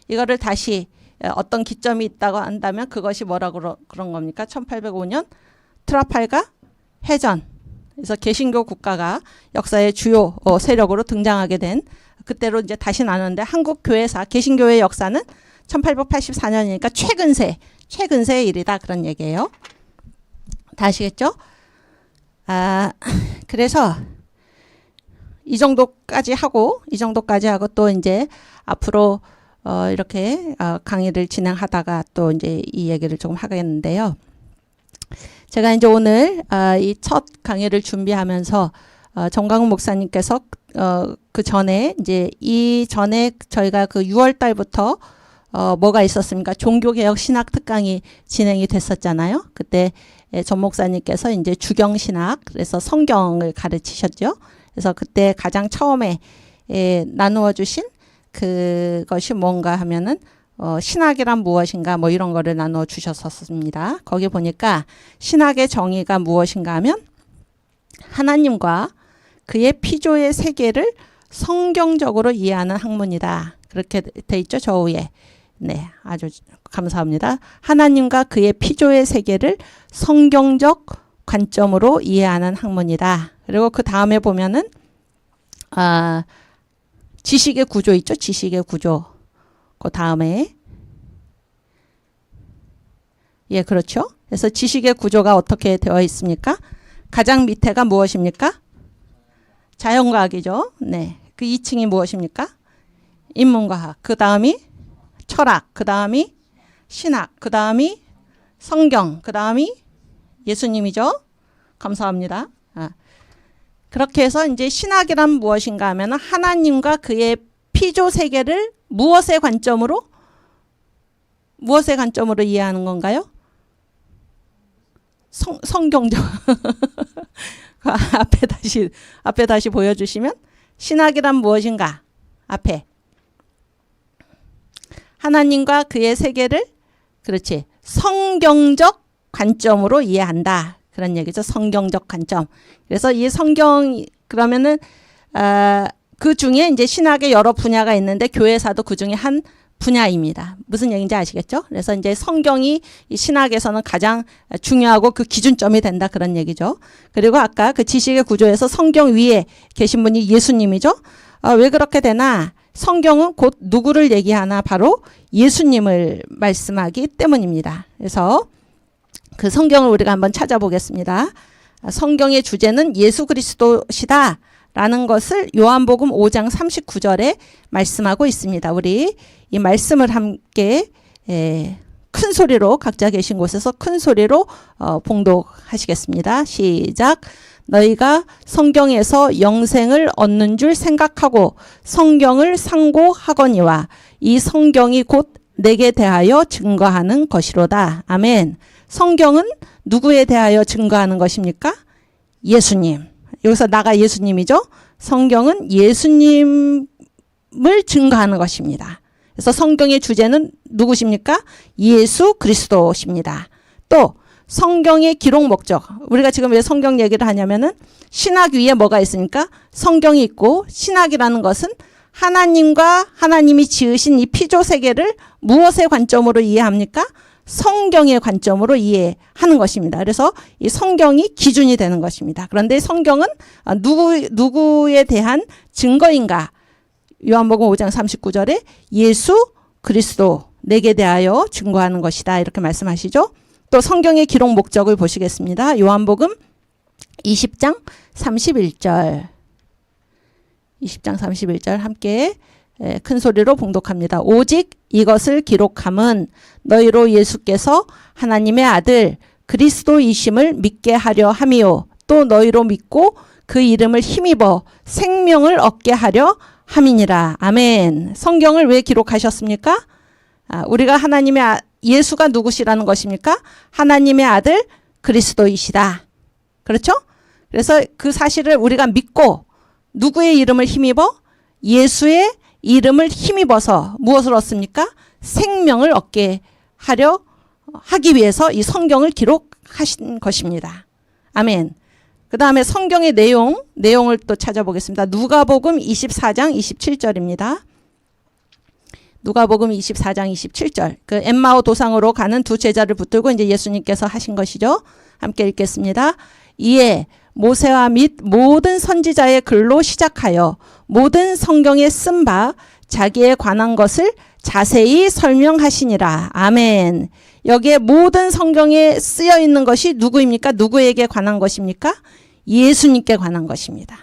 이거를 다시 어떤 기점이 있다고 한다면 그것이 뭐라고 그런 겁니까? 1805년 트라팔가 해전. 그래서 개신교 국가가 역사의 주요 세력으로 등장하게 된, 그때로 이제 다시 나누는데, 한국 교회사, 개신교의 역사는 1884년이니까 최근세의 일이다, 그런 얘기예요. 다 아시겠죠? 그래서 이 정도까지 하고 또 이제 앞으로 이렇게 강의를 진행하다가 또 이제 이 얘기를 조금 하겠는데요. 제가 이제 오늘 이 첫 강의를 준비하면서 정광훈 목사님께서 그 전에 이제 이 전에 저희가 그 6월 달부터 뭐가 있었습니까? 종교개혁 신학 특강이 진행이 됐었잖아요. 그때 전 목사님께서 이제 주경신학, 그래서 성경을 가르치셨죠. 그래서 그때 가장 처음에 나누어 주신 그것이 뭔가 하면은 신학이란 무엇인가 뭐 이런 거를 나누어 주셨었습니다. 거기 보니까 신학의 정의가 무엇인가 하면 하나님과 그의 피조의 세계를 성경적으로 이해하는 학문이다. 그렇게 돼 있죠, 저 위에. 네, 아주 감사합니다. 하나님과 그의 피조의 세계를 성경적 관점으로 이해하는 학문이다. 그리고 그 다음에 보면은 지식의 구조 있죠, 지식의 구조. 그 다음에 예, 그렇죠. 그래서 지식의 구조가 어떻게 되어 있습니까? 가장 밑에가 무엇입니까? 자연과학이죠. 네, 그 2층이 무엇입니까? 인문과학. 그 다음이 철학. 그 다음이 신학. 그 다음이 성경. 그 다음이 예수님이죠. 감사합니다. 그렇게 해서 이제 신학이란 무엇인가 하면 하나님과 그의 피조 세계를 무엇의 관점으로 이해하는 건가요? 성경적. 앞에 다시 보여주시면 신학이란 무엇인가? 앞에 하나님과 그의 세계를 그렇지 성경적 관점으로 이해한다. 그런 얘기죠. 성경적 관점. 그래서 이 성경 그러면은 그 중에 이제 신학의 여러 분야가 있는데 교회사도 그 중에 한 분야입니다. 무슨 얘기인지 아시겠죠? 그래서 이제 성경이 이 신학에서는 가장 중요하고 그 기준점이 된다 그런 얘기죠. 그리고 아까 그 지식의 구조에서 성경 위에 계신 분이 예수님이죠. 왜 그렇게 되나? 성경은 곧 누구를 얘기하나? 바로 예수님을 말씀하기 때문입니다. 그래서 그 성경을 우리가 한번 찾아보겠습니다. 성경의 주제는 예수 그리스도시다 라는 것을 요한복음 5장 39절에 말씀하고 있습니다. 우리 이 말씀을 함께 큰 소리로 각자 계신 곳에서 큰 소리로 봉독하시겠습니다. 시작. 너희가 성경에서 영생을 얻는 줄 생각하고 성경을 상고하거니와 이 성경이 곧 내게 대하여 증거하는 것이로다. 아멘. 성경은 누구에 대하여 증거하는 것입니까? 예수님. 여기서 나가 예수님이죠. 성경은 예수님을 증거하는 것입니다. 그래서 성경의 주제는 누구십니까? 예수 그리스도십니다. 또 성경의 기록 목적. 우리가 지금 왜 성경 얘기를 하냐면은 신학 위에 뭐가 있습니까? 성경이 있고 신학이라는 것은 하나님과 하나님이 지으신 이 피조 세계를 무엇의 관점으로 이해합니까? 성경의 관점으로 이해하는 것입니다. 그래서 이 성경이 기준이 되는 것입니다. 그런데 성경은 누구에 대한 증거인가? 요한복음 5장 39절에 예수 그리스도 내게 대하여 증거하는 것이다. 이렇게 말씀하시죠. 또 성경의 기록 목적을 보시겠습니다. 요한복음 20장 31절. 20장 31절 함께 큰 소리로 봉독합니다. 오직 이것을 기록함은 너희로 예수께서 하나님의 아들 그리스도이심을 믿게 하려 함이요. 또 너희로 믿고 그 이름을 힘입어 생명을 얻게 하려 함이니라. 아멘. 성경을 왜 기록하셨습니까? 우리가 하나님의 예수가 누구시라는 것입니까? 하나님의 아들 그리스도이시다. 그렇죠? 그래서 그 사실을 우리가 믿고 누구의 이름을 힘입어? 예수의 이름을 힘입어서 무엇을 얻습니까? 생명을 얻게 하기 위해서 이 성경을 기록하신 것입니다. 아멘. 그 다음에 성경의 내용을 또 찾아보겠습니다. 누가복음 24장 27절입니다. 누가복음 24장 27절. 그 엠마오 도상으로 가는 두 제자를 붙들고 이제 예수님께서 하신 것이죠. 함께 읽겠습니다. 이에 모세와 및 모든 선지자의 글로 시작하여 모든 성경에 쓴 바 자기에 관한 것을 자세히 설명하시니라. 아멘. 여기에 모든 성경에 쓰여 있는 것이 누구입니까? 누구에게 관한 것입니까? 예수님께 관한 것입니다.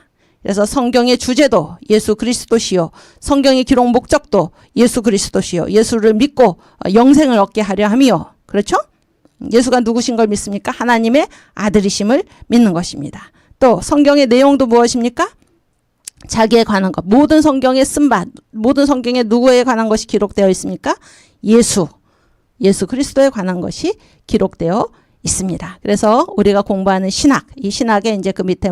그래서 성경의 주제도 예수 그리스도시요. 성경의 기록 목적도 예수 그리스도시요. 예수를 믿고 영생을 얻게 하려 함이요. 그렇죠? 예수가 누구신 걸 믿습니까? 하나님의 아들이심을 믿는 것입니다. 또 성경의 내용도 무엇입니까? 자기에 관한 것. 모든 성경에 쓴 바, 모든 성경에 누구에 관한 것이 기록되어 있습니까? 예수 그리스도에 관한 것이 기록되어 있습니다. 그래서 우리가 공부하는 신학, 이 신학에 이제 그 밑에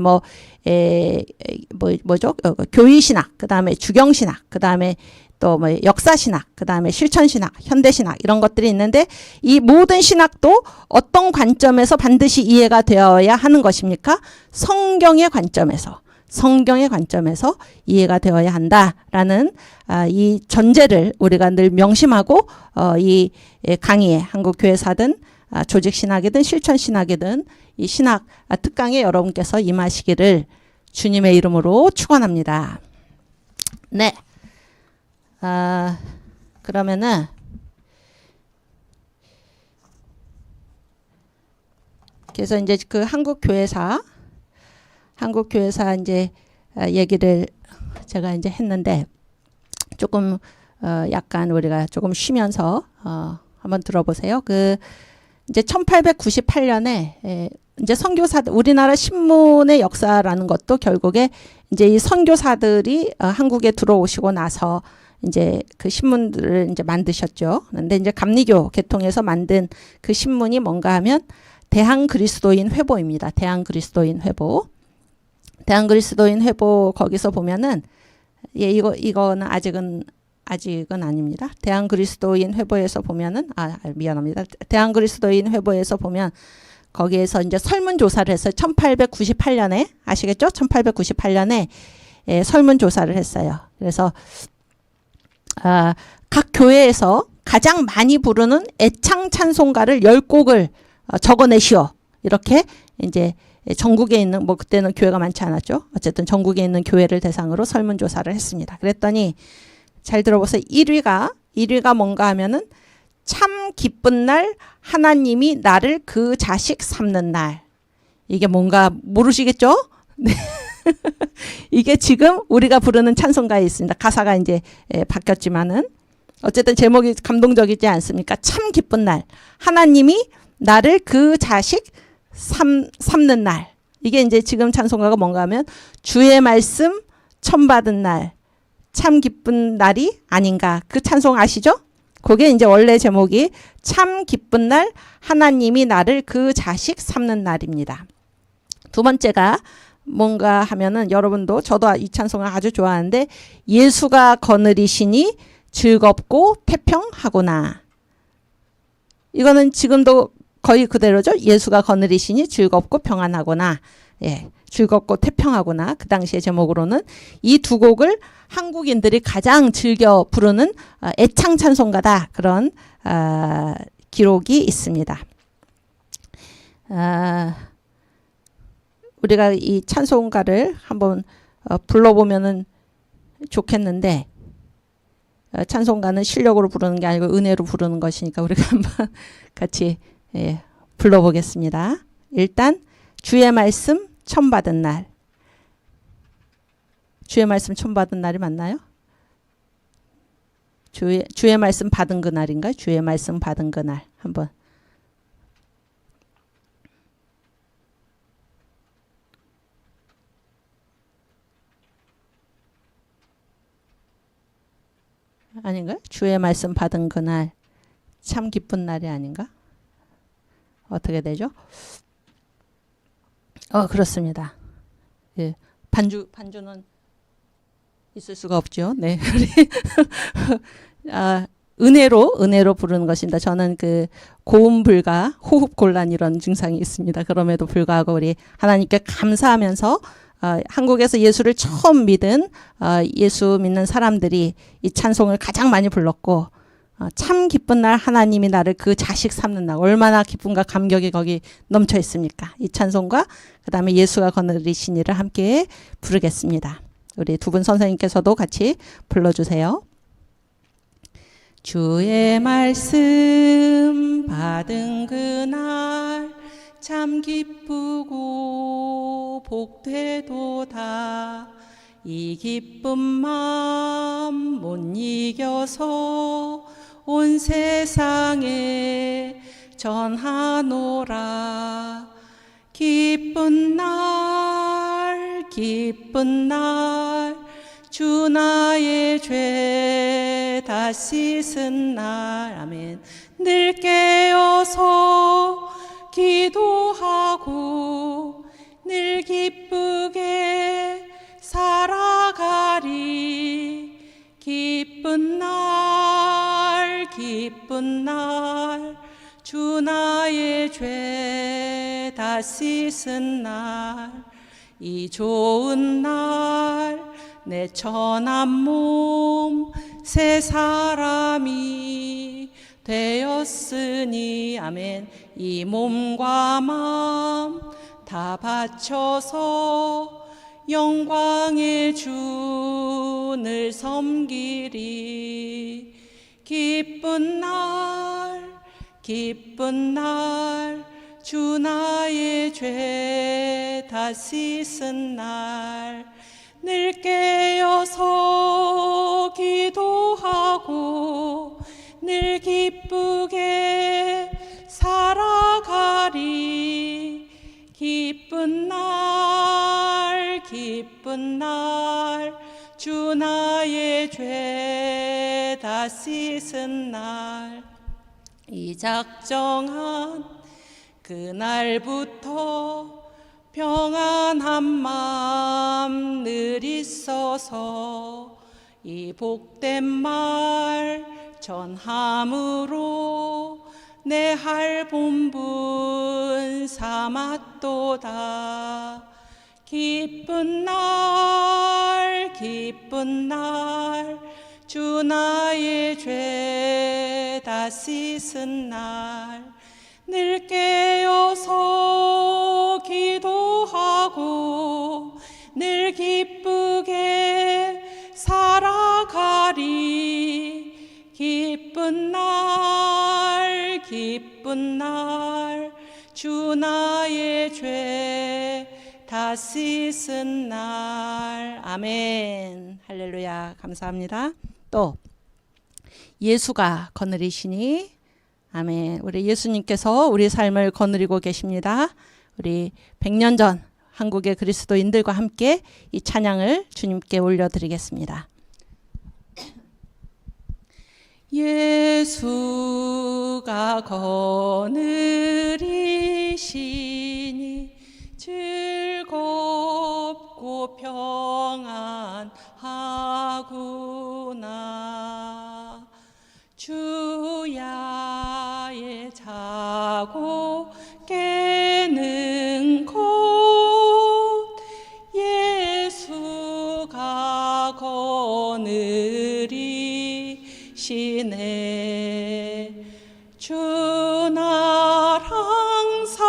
뭐죠? 교의 신학, 그 다음에 주경 신학, 그 다음에 또 뭐 역사 신학, 그 다음에 실천 신학, 현대 신학 이런 것들이 있는데 이 모든 신학도 어떤 관점에서 반드시 이해가 되어야 하는 것입니까? 성경의 관점에서 이해가 되어야 한다라는 이 전제를 우리가 늘 명심하고 이 강의에 한국교회사든 조직신학이든 실천신학이든 이 신학 특강에 여러분께서 임하시기를 주님의 이름으로 축원합니다. 네. 그러면은 그래서 이제 그 한국교회사 이제 얘기를 제가 이제 했는데 조금 약간 우리가 조금 쉬면서 한번 들어보세요. 그 이제 1898년에 이제 선교사들 우리나라 신문의 역사라는 것도 결국에 이제 이 선교사들이 한국에 들어오시고 나서 이제 그 신문들을 이제 만드셨죠. 근데 이제 감리교 계통에서 만든 그 신문이 뭔가 하면 대한그리스도인 회보입니다. 대한그리스도인 회보 거기서 보면은 이거는 아직은 아닙니다. 대한그리스도인 회보에서 보면은 미안합니다. 대한그리스도인 회보에서 보면 거기에서 이제 설문조사를 했어요. 1898년에 아시겠죠? 1898년에 설문조사를 했어요. 그래서 각 교회에서 가장 많이 부르는 애창 찬송가를 10곡을 적어내시오. 이렇게 이제 전국에 있는 그때는 교회가 많지 않았죠. 어쨌든 전국에 있는 교회를 대상으로 설문조사를 했습니다. 그랬더니 잘 들어보세요. 1위가 뭔가 하면은 참 기쁜 날 하나님이 나를 그 자식 삼는 날. 이게 뭔가 모르시겠죠? 네. 이게 지금 우리가 부르는 찬송가에 있습니다. 가사가 이제 바뀌었지만은 어쨌든 제목이 감동적이지 않습니까? 참 기쁜 날 하나님이 나를 그 자식 삼는 날. 이게 이제 지금 찬송가가 뭔가 하면 주의 말씀 천 받은 날 참 기쁜 날이 아닌가. 그 찬송 아시죠? 그게 이제 원래 제목이 참 기쁜 날 하나님이 나를 그 자식 삼는 날입니다. 두 번째가 뭔가 하면은 여러분도 저도 이 찬송을 아주 좋아하는데 예수가 거느리시니 즐겁고 태평하구나. 이거는 지금도 거의 그대로죠. 예수가 거느리시니 즐겁고 평안하구나. 예, 즐겁고 태평하구나. 그 당시의 제목으로는 이 두 곡을 한국인들이 가장 즐겨 부르는 애창 찬송가다. 그런 기록이 있습니다. 우리가 이 찬송가를 한번 불러보면은 좋겠는데 찬송가는 실력으로 부르는 게 아니고 은혜로 부르는 것이니까 우리가 한번 같이 불러보겠습니다. 일단 주의 말씀 처음 받은 날. 주의 말씀 처음 받은 날이 맞나요? 주의 말씀 받은 그날인가요? 주의 말씀 받은 그날 한번. 아닌가요? 주의 말씀 받은 그날 참 기쁜 날이 아닌가? 어떻게 되죠? 그렇습니다. 예, 반주는 있을 수가 없죠. 네. 은혜로 부르는 것입니다. 저는 그 고음 불가, 호흡 곤란 이런 증상이 있습니다. 그럼에도 불구하고 우리 하나님께 감사하면서 한국에서 예수를 처음 믿은 예수 믿는 사람들이 이 찬송을 가장 많이 불렀고 참 기쁜 날 하나님이 나를 그 자식 삼는 날. 얼마나 기쁨과 감격이 거기 넘쳐 있습니까? 이 찬송과 그 다음에 예수가 거느리신 이를 함께 부르겠습니다. 우리 두 분 선생님께서도 같이 불러주세요. 주의 말씀 받은 그날 참 기쁘고 복되도다. 이 기쁜 마음 못 이겨서 온 세상에 전하노라. 기쁜 날 기쁜 날 주 나의 죄 다 씻은 날. 아멘. 늘 깨어서 기도하고 늘 기쁘게 살아가리. 기쁜 날 기쁜 날 주 나의 죄 다 씻은 날. 이 좋은 날 내 천한 몸 새 사람이 되었으니. 아멘. 이 몸과 마음 다 바쳐서 영광의 주를 섬기리. 기쁜 날 기쁜 날 주 나의 죄 다 씻은 날. 늘 깨어서 기도하고 늘 기쁘게 살아가리. 기쁜 날 기쁜 날 주 나의 죄 다 씻은 날. 이 작정한 그날부터 평안한 마음 늘 있어서 이 복된 말 전함으로 내 할 본분 삼았도다. 기쁜 날 기쁜 날 주 나의 죄 다 씻은 날. 늘 깨어서 기도하고 늘 기쁘게 살아가리. 기쁜 날 기쁜 날 주 나의 죄 다 씻은 날. 아멘. 할렐루야. 감사합니다. 또 예수가 거느리시니. 아멘. 우리 예수님께서 우리 삶을 거느리고 계십니다. 우리 100년 전 한국의 그리스도인들과 함께 이 찬양을 주님께 올려드리겠습니다. 예수가 거느리시니 즐겁고 평안하구나. 주야에 자고 깨는 곳 예수가 거느리시네. 주 날 항상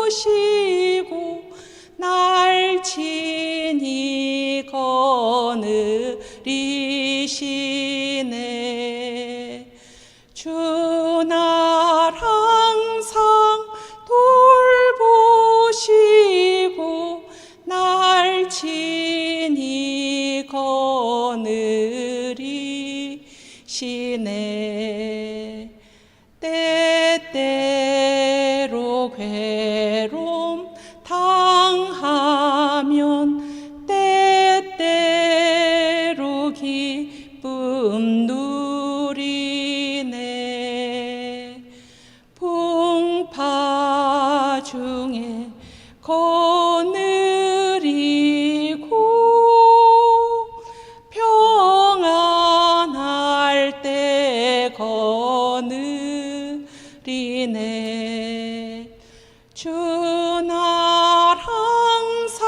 돌보시고 날 친히 거느리시네. 주 날 항상 돌보시고 날 친히 거느리시네. 때때로 괴로움 당하면 때때로 기쁨 누리네. 풍파 중에 거느리고 평안할 때 거느리네. 주 날 항상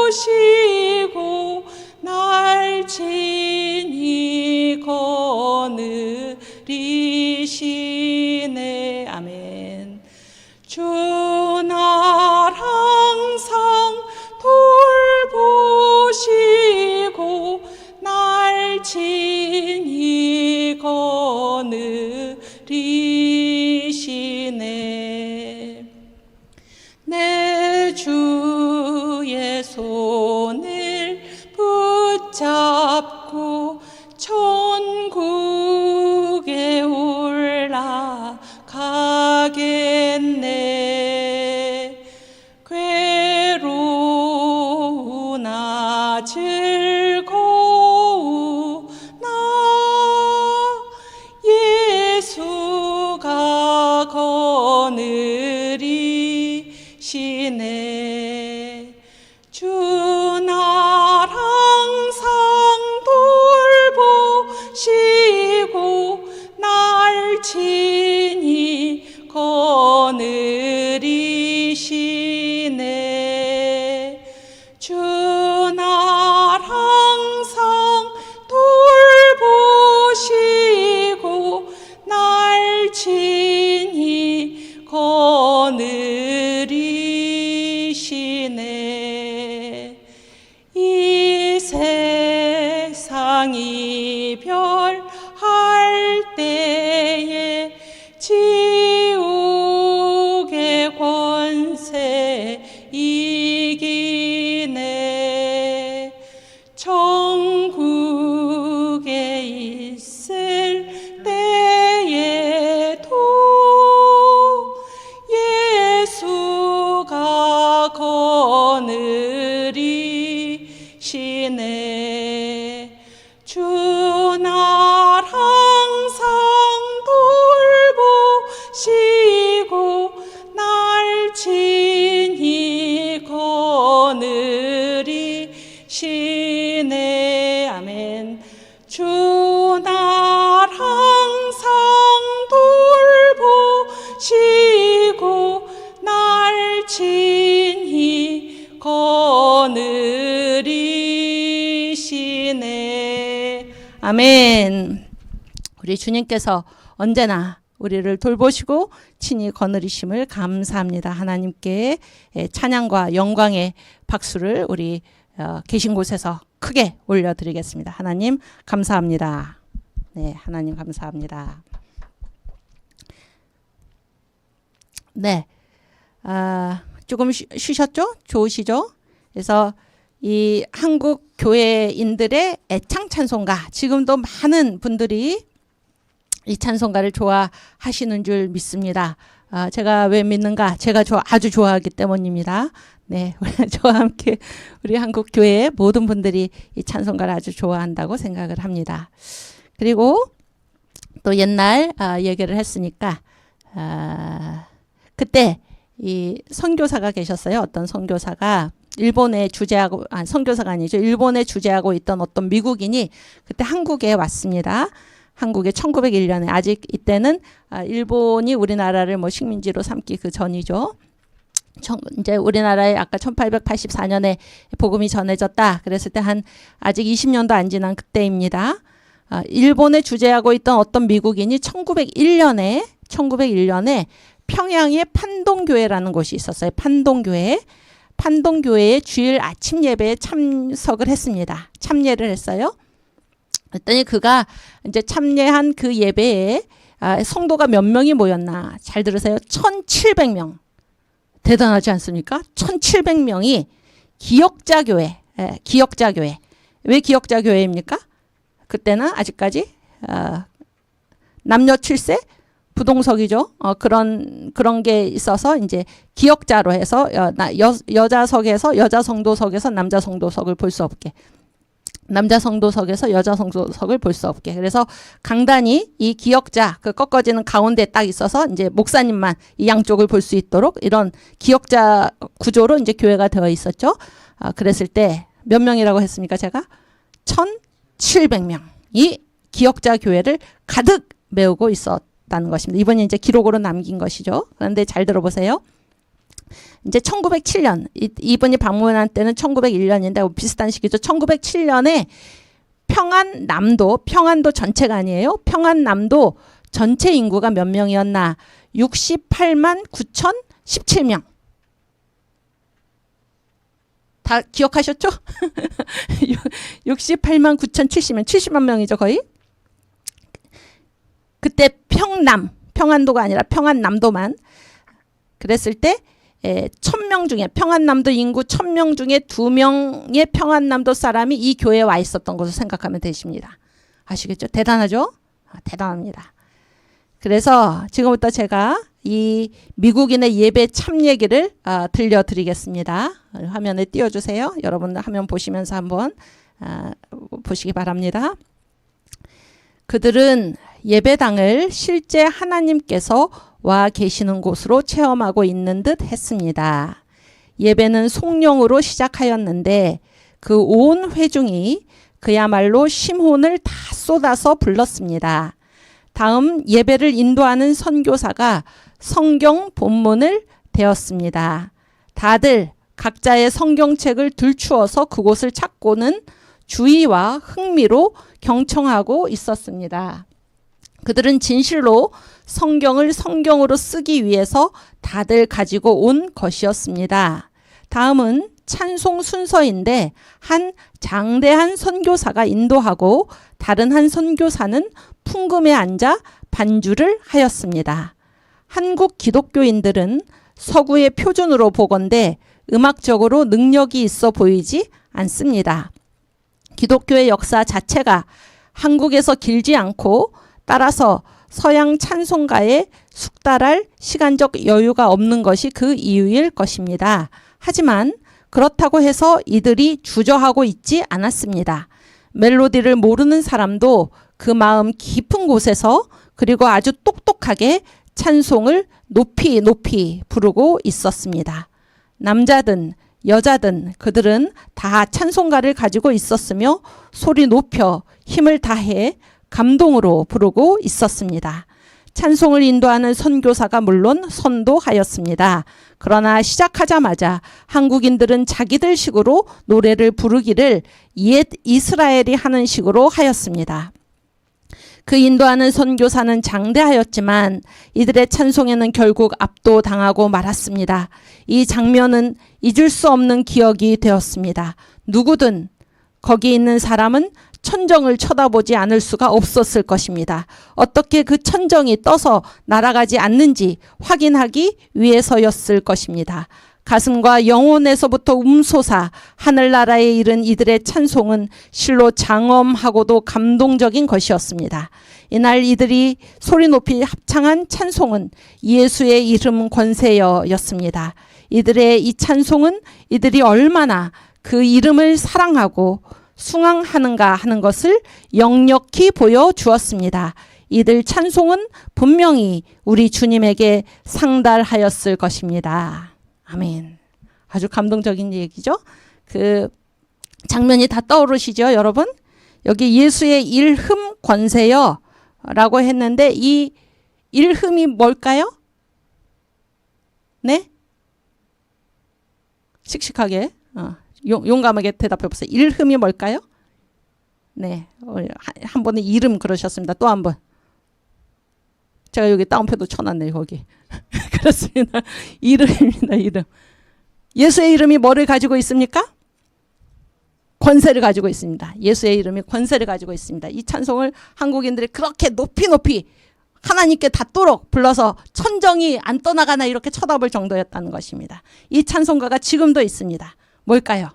돌보시고 날 친히 거느리시네. 아멘. 주 날 항상 돌보시고 날 친히 거느리시네. 하겠네. 괴로우나 즐거우나 예수가 거느리시네. 주 날 항상 돌보시고 날 친히 거느리시네. 주 날 항상 돌보시고 날 친히 거느리시네. 이 세상 이별할 때에 지옥의 권세 이기네. 천국에 있을 때에도 예수가 거느리시네. 주 날 항상 돌보시고 날 친히 거느리시네. 아멘. 주 날 항상 돌보시고 날 친히 거느리시네. 아멘. 우리 주님께서 언제나 우리를 돌보시고 친히 거느리심을 감사합니다. 하나님께 찬양과 영광의 박수를 우리 계신 곳에서 크게 올려드리겠습니다. 하나님 감사합니다. 네, 하나님 감사합니다. 네, 조금 쉬셨죠? 좋으시죠? 그래서 이 한국 교회인들의 애창 찬송가, 지금도 많은 분들이 이 찬송가를 좋아하시는 줄 믿습니다. 제가 왜 믿는가? 제가 아주 좋아하기 때문입니다. 네, 저와 함께 우리 한국 교회의 모든 분들이 이 찬송가를 아주 좋아한다고 생각을 합니다. 그리고 또 옛날 얘기를 했으니까 그때 이 선교사가 계셨어요. 어떤 선교사가 일본에 주재하고 선교사가 아니죠. 일본에 주재하고 있던 어떤 미국인이 그때 한국에 왔습니다. 한국에 1901년에 아직 이때는 일본이 우리나라를 뭐 식민지로 삼기 그 전이죠. 이제 우리나라에 아까 1884년에 복음이 전해졌다. 그랬을 때 아직 20년도 안 지난 그때입니다. 일본에 주재하고 있던 어떤 미국인이 1901년에 평양에 판동교회라는 곳이 있었어요. 판동교회의 주일 아침 예배에 참석을 했습니다. 참여를 했어요. 그랬더니 그가 이제 참여한 그 예배에 성도가 몇 명이 모였나? 잘 들으세요. 1700명. 대단하지 않습니까? 1700명이 기역자교회. 왜 기역자교회입니까? 그때는 아직까지 남녀 7세 부동석이죠. 그런 게 있어서 이제 기역자로 해서 여자 성도석에서 남자 성도석을 볼 수 없게. 남자 성도석에서 여자 성도석을 볼 수 없게. 그래서 강단이 이 기역자, 그 꺾어지는 가운데 딱 있어서 이제 목사님만 이 양쪽을 볼 수 있도록 이런 기역자 구조로 이제 교회가 되어 있었죠. 그랬을 때 몇 명이라고 했습니까? 제가 1700명이 기역자 교회를 가득 메우고 있었다는 것입니다. 이번에 이제 기록으로 남긴 것이죠. 그런데 잘 들어보세요. 이제 1907년, 이분이 방문한 때는 1901년인데 비슷한 시기죠. 1907년에 평안도 전체가 아니에요. 평안남도 전체 인구가 몇 명이었나? 68만 9,017명. 다 기억하셨죠? 68만 9,070명, 70만 명이죠, 거의. 그때 평안도가 아니라 평안남도만. 그랬을 때 1000명 중에 평안남도 인구 1000명 중에 2명의 평안남도 사람이 이 교회에 와 있었던 것으로 생각하면 되십니다. 아시겠죠? 대단하죠? 대단합니다. 그래서 지금부터 제가 이 미국인의 예배 참 얘기를 들려드리겠습니다. 화면에 띄워주세요. 여러분들 화면 보시면서 한번 보시기 바랍니다. 그들은 예배당을 실제 하나님께서 와 계시는 곳으로 체험하고 있는 듯 했습니다. 예배는 송령으로 시작하였는데 그 온 회중이 그야말로 심혼을 다 쏟아서 불렀습니다. 다음 예배를 인도하는 선교사가 성경 본문을 대었습니다. 다들 각자의 성경책을 들추어서 그곳을 찾고는 주의와 흥미로 경청하고 있었습니다. 그들은 진실로 성경을 성경으로 쓰기 위해서 다들 가지고 온 것이었습니다. 다음은 찬송 순서인데 한 장대한 선교사가 인도하고 다른 한 선교사는 풍금에 앉아 반주를 하였습니다. 한국 기독교인들은 서구의 표준으로 보건대 음악적으로 능력이 있어 보이지 않습니다. 기독교의 역사 자체가 한국에서 길지 않고 따라서 서양 찬송가에 숙달할 시간적 여유가 없는 것이 그 이유일 것입니다. 하지만 그렇다고 해서 이들이 주저하고 있지 않았습니다. 멜로디를 모르는 사람도 그 마음 깊은 곳에서 그리고 아주 똑똑하게 찬송을 높이 높이 부르고 있었습니다. 남자든 여자든 그들은 다 찬송가를 가지고 있었으며 소리 높여 힘을 다해 감동으로 부르고 있었습니다. 찬송을 인도하는 선교사가 물론 선도하였습니다. 그러나 시작하자마자 한국인들은 자기들 식으로 노래를 부르기를 옛 이스라엘이 하는 식으로 하였습니다. 그 인도하는 선교사는 장대하였지만 이들의 찬송에는 결국 압도당하고 말았습니다. 이 장면은 잊을 수 없는 기억이 되었습니다. 누구든 거기 있는 사람은 천정을 쳐다보지 않을 수가 없었을 것입니다. 어떻게 그 천정이 떠서 날아가지 않는지 확인하기 위해서였을 것입니다. 가슴과 영혼에서부터 um솟아 하늘나라에 이른 이들의 찬송은 실로 장엄하고도 감동적인 것이었습니다. 이날 이들이 소리 높이 합창한 찬송은 예수의 이름 권세여였습니다. 이들의 이 찬송은 이들이 얼마나 그 이름을 사랑하고 숭앙하는가 하는 것을 역력히 보여주었습니다. 이들 찬송은 분명히 우리 주님에게 상달하였을 것입니다. 아멘. 아주 감동적인 얘기죠. 그 장면이 다 떠오르시죠, 여러분? 여기 예수의 일흠 권세여 라고 했는데 이 일흠이 뭘까요? 네? 씩씩하게 용감하게 대답해 보세요. 일흠이 뭘까요? 네, 한 번은 이름 그러셨습니다. 또 한 번. 제가 여기 따옴표도 쳐놨네요. 거기. 그렇습니다. 이름입니다. 이름. 예수의 이름이 뭐를 가지고 있습니까? 권세를 가지고 있습니다. 예수의 이름이 권세를 가지고 있습니다. 이 찬송을 한국인들이 그렇게 높이 높이 하나님께 닿도록 불러서 천정이 안 떠나가나 이렇게 쳐다볼 정도였다는 것입니다. 이 찬송가가 지금도 있습니다. 뭘까요?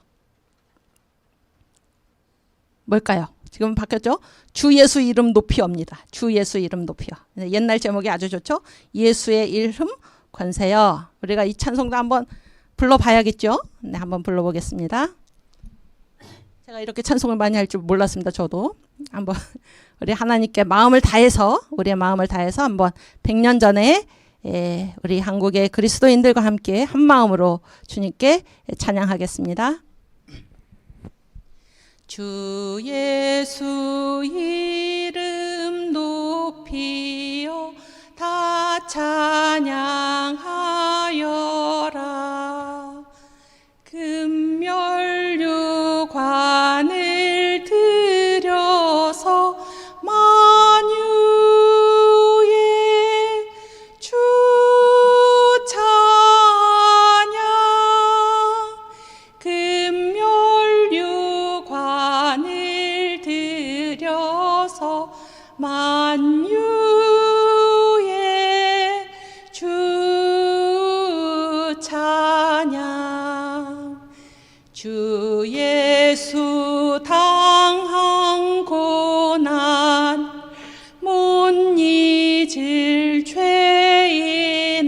뭘까요? 지금 바뀌었죠? 주 예수 이름 높이옵니다. 주 예수 이름 높이요. 옛날 제목이 아주 좋죠? 예수의 이름 권세여. 우리가 이 찬송도 한번 불러봐야겠죠? 네, 한번 불러보겠습니다. 제가 이렇게 찬송을 많이 할 줄 몰랐습니다. 저도 한번 우리 하나님께 마음을 다해서 우리의 마음을 다해서 한번 100년 전에 우리 한국의 그리스도인들과 함께 한 마음으로 주님께 찬양하겠습니다. 주 예수 이름 높이여 다 찬양하여라. 금멸류관을 들여서 만유의 주 찬양. 금멸류관을 들여서 만유의 주 찬양. 주 예수 당한 고난 못 잊을 죄인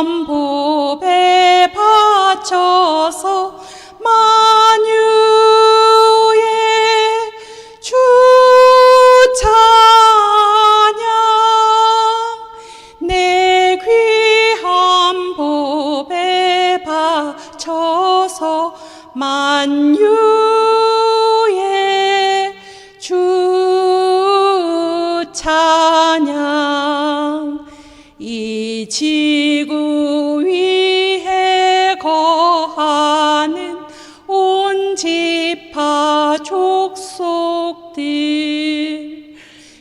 귀한 법에 바쳐서 만유의 주 찬양, 내 귀한 법에 바쳐서 만유의 주 찬양. 이 지구 위에 거하는 온 지파 족속들,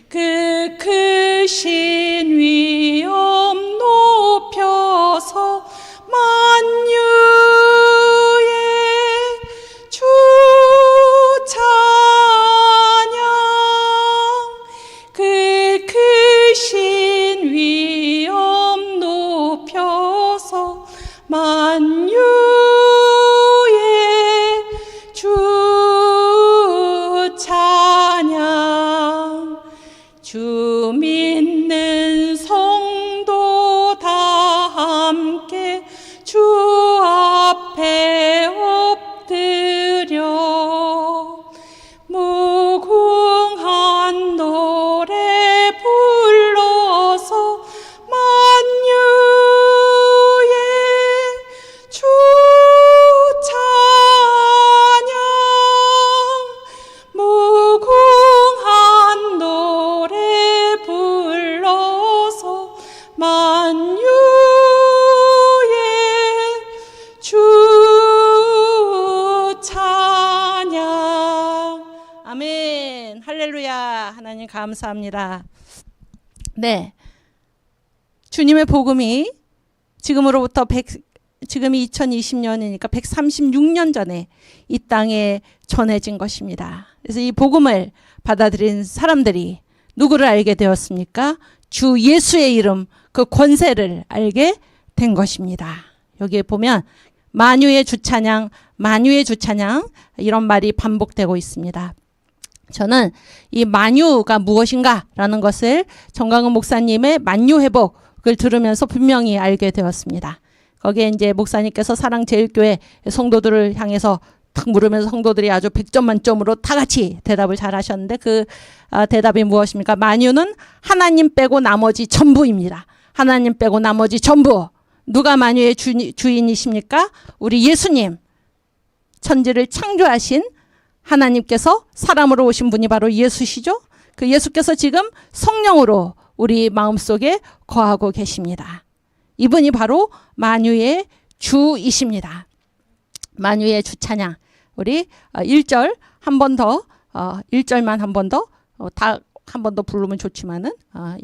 그 크신 위엄 높여서 만유의 주 찬양, 그 크신 위엄 높여서 만유의 주 찬양. 주 믿는 성도 다 함께 주 앞에 엎드려 무궁한 노래 불러서 만유의 주 찬양, 무궁한 노래 불러서 만유의 주 찬양. 아멘. 할렐루야. 하나님 감사합니다. 네, 주님의 복음이 지금으로부터 지금이 2020년이니까 136년 전에 이 땅에 전해진 것입니다. 그래서 이 복음을 받아들인 사람들이 누구를 알게 되었습니까? 주 예수의 이름, 그 권세를 알게 된 것입니다. 여기에 보면 만유의 주찬양, 만유의 주찬양, 이런 말이 반복되고 있습니다. 저는 이 만유가 무엇인가 라는 것을 정강은 목사님의 만유회복을 들으면서 분명히 알게 되었습니다. 거기에 이제 목사님께서 사랑제일교회 성도들을 향해서 탁 물으면서 성도들이 아주 100점 만점으로 다 같이 대답을 잘 하셨는데, 그 대답이 무엇입니까? 만유는 하나님 빼고 나머지 전부입니다. 하나님 빼고 나머지 전부. 누가 만유의 주인이십니까? 우리 예수님. 천지를 창조하신 하나님께서 사람으로 오신 분이 바로 예수시죠. 그 예수께서 지금 성령으로 우리 마음속에 거하고 계십니다. 이분이 바로 만유의 주이십니다. 만유의 주 찬양. 우리 1절 한 번 더, 1절만 한 번 더, 다 한 번 더 부르면 좋지만은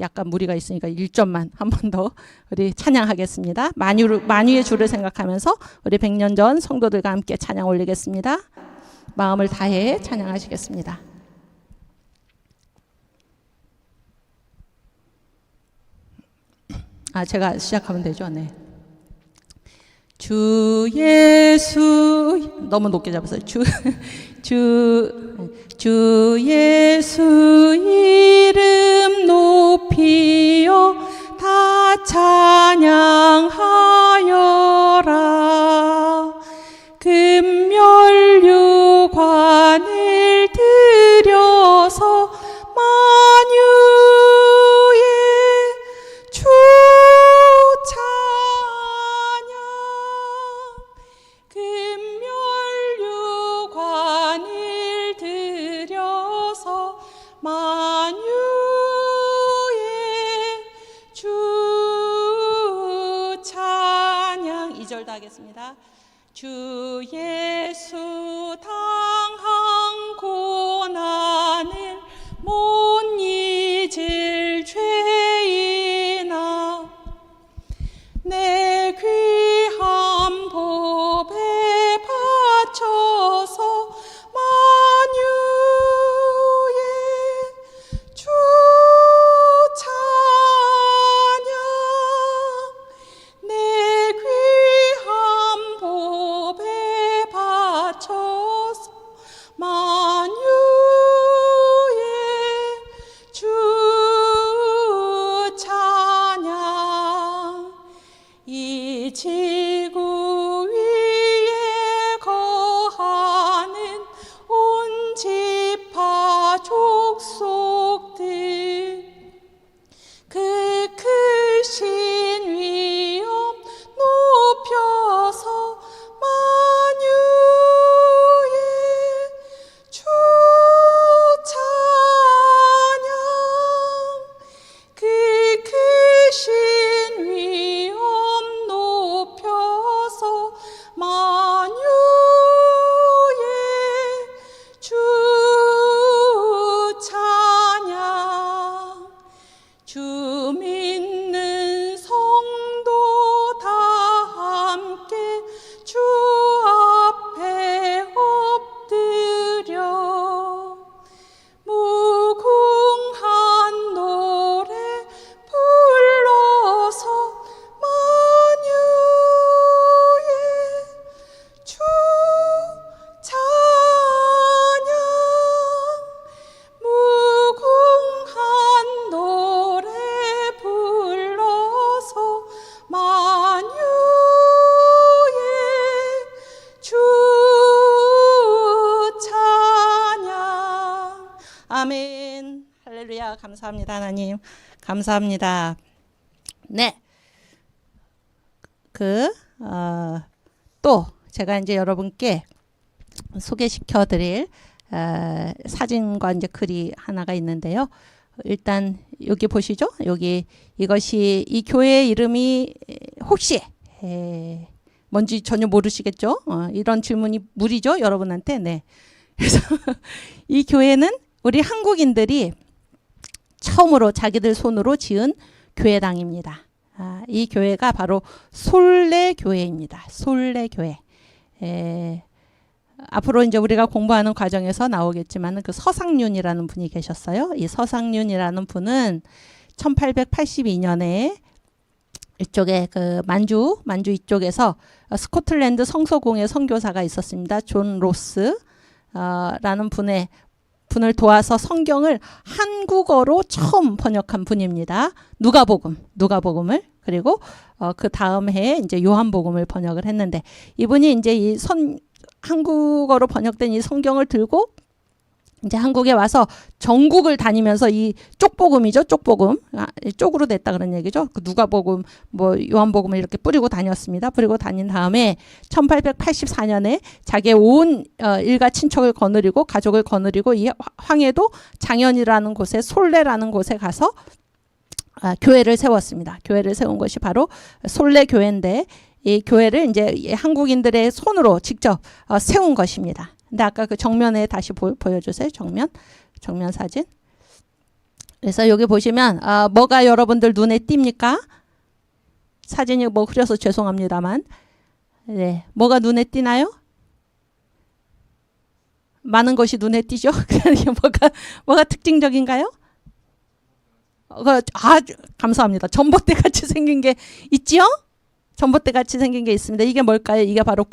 약간 무리가 있으니까 1절만 한 번 더 우리 찬양하겠습니다. 만유의 주를 생각하면서 우리 100년 전 성도들과 함께 찬양 올리겠습니다. 마음을 다해 찬양하시겠습니다. 제가 시작하면 되죠. 네. 주 예수, 너무 높게 잡았어요. 주 예수 이름 높이어 다 찬양하여라. 금면류관을 들여서 만유의 주 찬양, 금면류관을 들여서 만유의 주 찬양. 2절 다 하겠습니다. 주 예수 당한 고난을 못 잊을 죄인아, 내 귀한 법에 바쳐서 만유의 주 찬양, 내 귀한 법에 바쳐서 주 믿는 성도 다 함께 주 앞에 엎드려 무궁한 노래 불러서 만유의 주 찬양 무궁한 노래 불러서 만유의 주 찬양. 아멘. 할렐루야. 감사합니다. 하나님. 감사합니다. 네. 또 제가 이제 여러분께 소개시켜 드릴 사진과 이제 글이 하나가 있는데요. 일단 여기 보시죠. 여기 이것이 이 교회의 이름이 혹시 뭔지 전혀 모르시겠죠? 이런 질문이 무리죠, 여러분한테. 네. 그래서 이 교회는 우리 한국인들이 처음으로 자기들 손으로 지은 교회당입니다. 이 교회가 바로 솔레교회입니다. 솔레교회. 앞으로 이제 우리가 공부하는 과정에서 나오겠지만 그 서상륜이라는 분이 계셨어요. 이 서상륜이라는 분은 1882년에 이쪽에 그 만주 이쪽에서 스코틀랜드 성서공회 선교사가 있었습니다. 존 로스 라는 분을 도와서 성경을 한국어로 처음 번역한 분입니다. 누가복음을 그리고 그 다음 해에 이제 요한복음을 번역을 했는데 이분이 이제 한국어로 번역된 이 성경을 들고 이제 한국에 와서 전국을 다니면서 이 쪽복음이죠, 쪽복음. 쪽으로 냈다 그런 얘기죠. 그 누가복음, 요한복음을 이렇게 뿌리고 다녔습니다. 뿌리고 다닌 다음에 1884년에 자기의 온 일가 친척을 거느리고 가족을 거느리고 이 황해도 장현이라는 곳에 솔레라는 곳에 가서 교회를 세웠습니다. 교회를 세운 것이 바로 솔레교회인데 이 교회를 이제 한국인들의 손으로 직접 세운 것입니다. 근데 아까 그 정면에 다시 보여주세요. 정면 사진. 그래서 여기 보시면 뭐가 여러분들 눈에 띕니까? 사진이 흐려서 죄송합니다만, 네, 뭐가 눈에 띄나요? 많은 것이 눈에 띄죠. 뭐가 특징적인가요? 감사합니다. 전봇대 같이 생긴 게 있지요? 전봇대 같이 생긴 게 있습니다. 이게 뭘까요? 이게 바로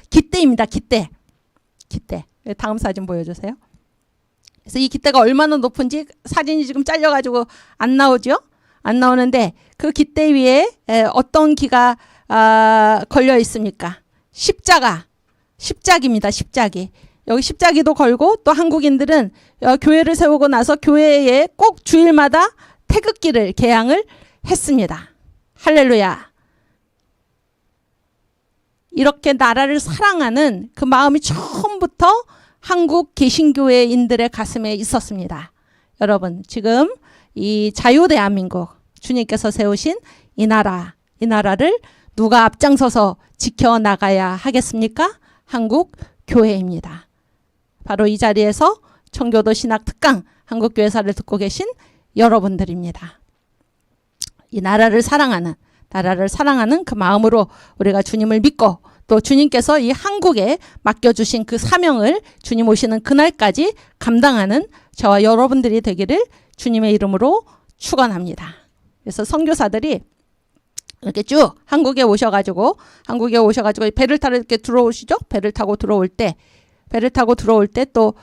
깃대입니다. 깃대. 다음 사진 보여주세요. 그래서 이 깃대가 얼마나 높은지 사진이 지금 잘려가지고 안 나오죠? 안 나오는데 그 깃대 위에 어떤 기가 걸려 있습니까? 십자기입니다. 십자기. 여기 십자기도 걸고 또 한국인들은 교회를 세우고 나서 교회에 꼭 주일마다 태극기를 개양을 했습니다. 할렐루야. 이렇게 나라를 사랑하는 그 마음이 처음부터 한국 개신교회인들의 가슴에 있었습니다. 여러분, 지금 이 자유대한민국 주님께서 세우신 이 나라를 누가 앞장서서 지켜나가야 하겠습니까? 한국 교회입니다. 바로 이 자리에서 청교도 신학 특강 한국교회사를 듣고 계신 여러분들입니다. 이 나라를 사랑하는 그 마음으로 우리가 주님을 믿고 또 주님께서 이 한국에 맡겨주신 그 사명을 주님 오시는 그날까지 감당하는 저와 여러분들이 되기를 주님의 이름으로 축원합니다. 그래서 선교사들이 이렇게 쭉 한국에 오셔가지고 배를 타러 이렇게 들어오시죠. 배를 타고 들어올 때 또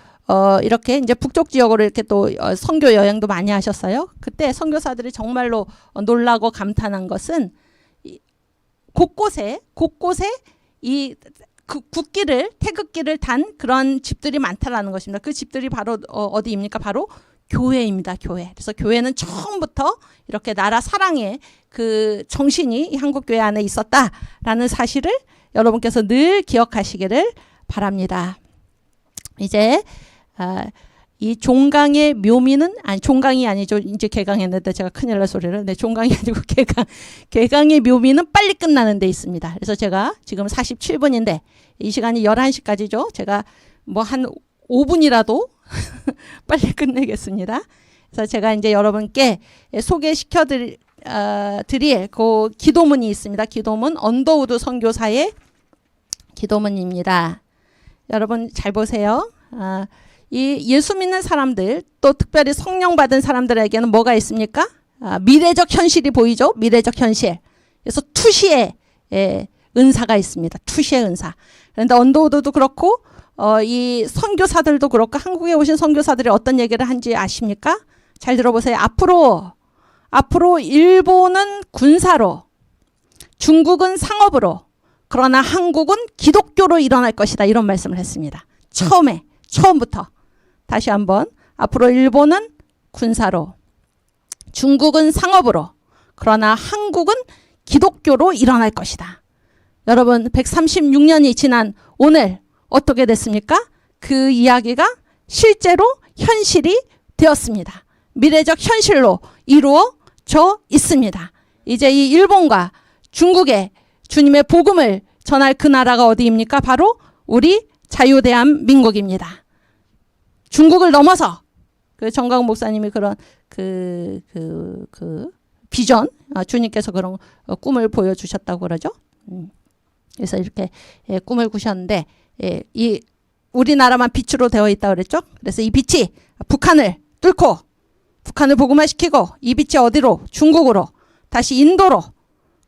이렇게 이제 북쪽 지역으로 이렇게 또 선교 여행도 많이 하셨어요. 그때 선교사들이 정말로 놀라고 감탄한 것은 곳곳에 이 태극기를 단 그런 집들이 많다라는 것입니다. 그 집들이 바로 어디입니까? 바로 교회입니다. 교회. 그래서 교회는 처음부터 이렇게 나라 사랑의 그 정신이 이 한국교회 안에 있었다라는 사실을 여러분께서 늘 기억하시기를 바랍니다. 이제 이 종강의 묘미는 종강이 아니죠. 이제 개강했는데 제가 큰일 날 소리를. 네, 종강이 아니고 개강의 묘미는 빨리 끝나는 데 있습니다. 그래서 제가 지금 47분인데 이 시간이 11시까지죠. 제가 한 5분이라도 빨리 끝내겠습니다. 그래서 제가 이제 여러분께 소개시켜 드릴 그 기도문이 있습니다. 기도문 언더우드 선교사의 기도문입니다. 여러분 잘 보세요. 이 예수 믿는 사람들 또 특별히 성령 받은 사람들에게는 뭐가 있습니까? 미래적 현실이 보이죠. 미래적 현실. 그래서 투시의 은사가 있습니다. 투시의 은사. 그런데 언더우드도 그렇고 이 선교사들도 그렇고 한국에 오신 선교사들이 어떤 얘기를 한지 아십니까? 잘 들어보세요. 앞으로 일본은 군사로, 중국은 상업으로, 그러나 한국은 기독교로 일어날 것이다. 이런 말씀을 했습니다. 처음부터. 다시 한번. 앞으로 일본은 군사로, 중국은 상업으로, 그러나 한국은 기독교로 일어날 것이다. 여러분 136년이 지난 오늘 어떻게 됐습니까? 그 이야기가 실제로 현실이 되었습니다. 미래적 현실로 이루어져 있습니다. 이제 이 일본과 중국에 주님의 복음을 전할 그 나라가 어디입니까? 바로 우리 자유대한민국입니다. 중국을 넘어서 그 정강 목사님이 그런 그 비전, 주님께서 그런 꿈을 보여주셨다고 그러죠. 그래서 이렇게 꿈을 꾸셨는데 이 우리나라만 빛으로 되어 있다 그랬죠. 그래서 이 빛이 북한을 뚫고 북한을 복음화시키고 이 빛이 어디로? 중국으로, 다시 인도로,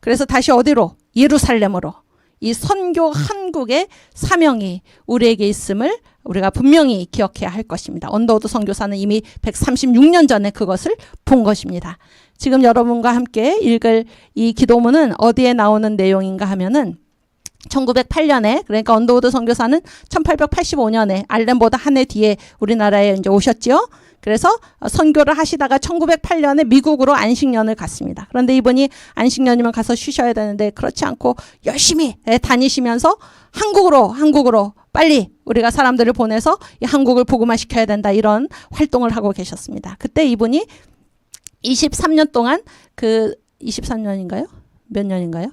그래서 다시 어디로? 예루살렘으로. 이 선교 한국의 사명이 우리에게 있음을 우리가 분명히 기억해야 할 것입니다. 언더우드 선교사는 이미 136년 전에 그것을 본 것입니다. 지금 여러분과 함께 읽을 이 기도문은 어디에 나오는 내용인가 하면은 1908년에, 그러니까 언더우드 선교사는 1885년에 알렌보다 한 해 뒤에 우리나라에 이제 오셨지요. 그래서 선교를 하시다가 1908년에 미국으로 안식년을 갔습니다. 그런데 이분이 안식년이면 가서 쉬셔야 되는데 그렇지 않고 열심히 다니시면서 한국으로 빨리 우리가 사람들을 보내서 이 한국을 복음화시켜야 된다, 이런 활동을 하고 계셨습니다. 그때 이분이 23년 동안 23년인가요? 몇 년인가요?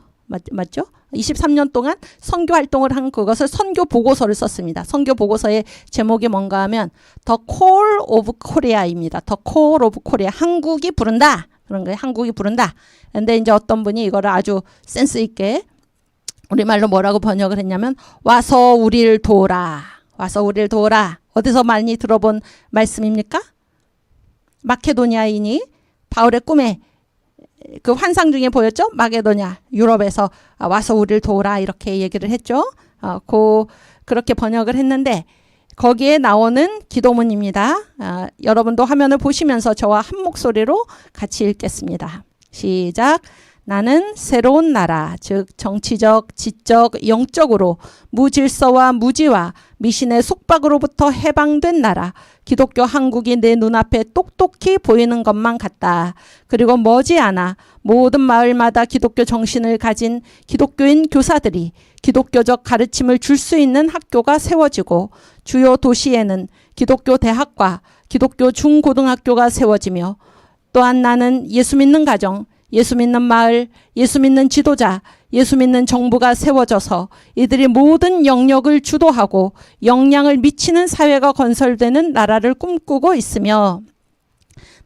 맞죠? 23년 동안 선교 활동을 한 그것을 선교 보고서를 썼습니다. 선교 보고서의 제목이 뭔가 하면 The Call of Korea입니다. The Call of Korea. 한국이 부른다. 그런 거예요. 한국이 부른다. 근데 이제 어떤 분이 이거를 아주 센스 있게 우리말로 뭐라고 번역을 했냐면 와서 우리를 도우라. 와서 우리를 도우라. 어디서 많이 들어본 말씀입니까? 마케도니아인이 바울의 꿈에 그 환상 중에 보였죠? 마게도냐, 유럽에서 와서 우리를 도우라, 이렇게 얘기를 했죠. 그렇게 번역을 했는데 거기에 나오는 기도문입니다. 여러분도 화면을 보시면서 저와 한 목소리로 같이 읽겠습니다. 시작. 나는 새로운 나라, 즉 정치적, 지적, 영적으로 무질서와 무지와 미신의 속박으로부터 해방된 나라, 기독교 한국이 내 눈앞에 똑똑히 보이는 것만 같다. 그리고 머지않아 모든 마을마다 기독교 정신을 가진 기독교인 교사들이 기독교적 가르침을 줄 수 있는 학교가 세워지고 주요 도시에는 기독교 대학과 기독교 중고등학교가 세워지며, 또한 나는 예수 믿는 가정, 예수 믿는 마을, 예수 믿는 지도자, 예수 믿는 정부가 세워져서 이들이 모든 영역을 주도하고 영향을 미치는 사회가 건설되는 나라를 꿈꾸고 있으며,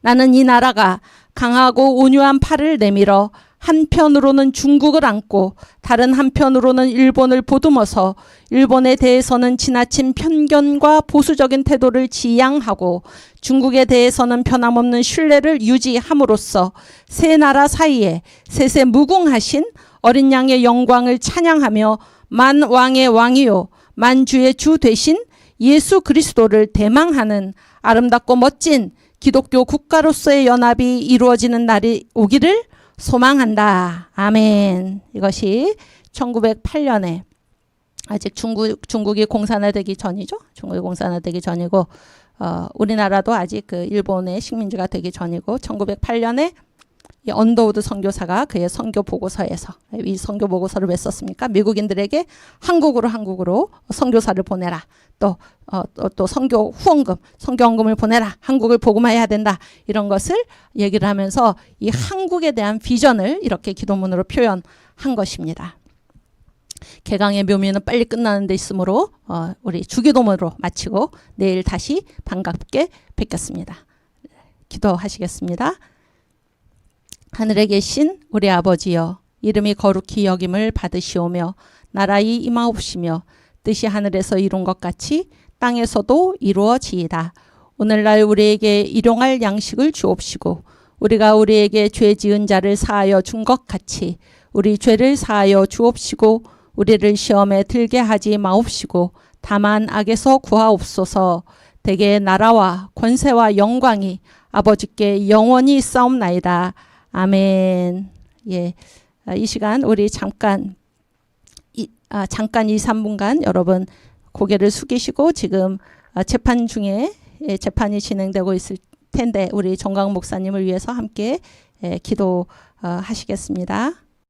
나는 이 나라가 강하고 온유한 팔을 내밀어 한편으로는 중국을 안고 다른 한편으로는 일본을 보듬어서 일본에 대해서는 지나친 편견과 보수적인 태도를 지양하고 중국에 대해서는 변함없는 신뢰를 유지함으로써 세 나라 사이에 세세 무궁하신 어린 양의 영광을 찬양하며 만왕의 왕이요 만주의 주 되신 예수 그리스도를 대망하는 아름답고 멋진 기독교 국가로서의 연합이 이루어지는 날이 오기를 소망한다. 아멘. 이것이 1908년에 아직 중국이 공산화되기 전이죠. 중국이 공산화되기 전이고 우리나라도 아직 그 일본의 식민지가 되기 전이고 1908년에 이 언더우드 선교사가 그의 선교 보고서에서, 이 선교 보고서를 왜 썼습니까? 미국인들에게 한국으로 선교사를 보내라. 또 선교 후원금, 선교원금을 보내라. 한국을 복음화해야 된다. 이런 것을 얘기를 하면서 이 한국에 대한 비전을 이렇게 기도문으로 표현한 것입니다. 개강의 묘미는 빨리 끝나는 데 있으므로 우리 주기도문으로 마치고 내일 다시 반갑게 뵙겠습니다. 기도하시겠습니다. 하늘에 계신 우리 아버지여, 이름이 거룩히 여김을 받으시오며 나라의 임하옵시며 뜻이 하늘에서 이룬 것 같이 땅에서도 이루어지이다. 오늘날 우리에게 일용할 양식을 주옵시고 우리가 우리에게 죄 지은 자를 사하여 준 것 같이 우리 죄를 사하여 주옵시고 우리를 시험에 들게 하지 마옵시고 다만 악에서 구하옵소서. 대개 나라와 권세와 영광이 아버지께 영원히 있사옵나이다. 아멘. 예, 이 시간 우리 잠깐 2, 3분간 여러분 고개를 숙이시고 지금 재판 중에 재판이 진행되고 있을 텐데 우리 정광 목사님을 위해서 함께 기도하시겠습니다.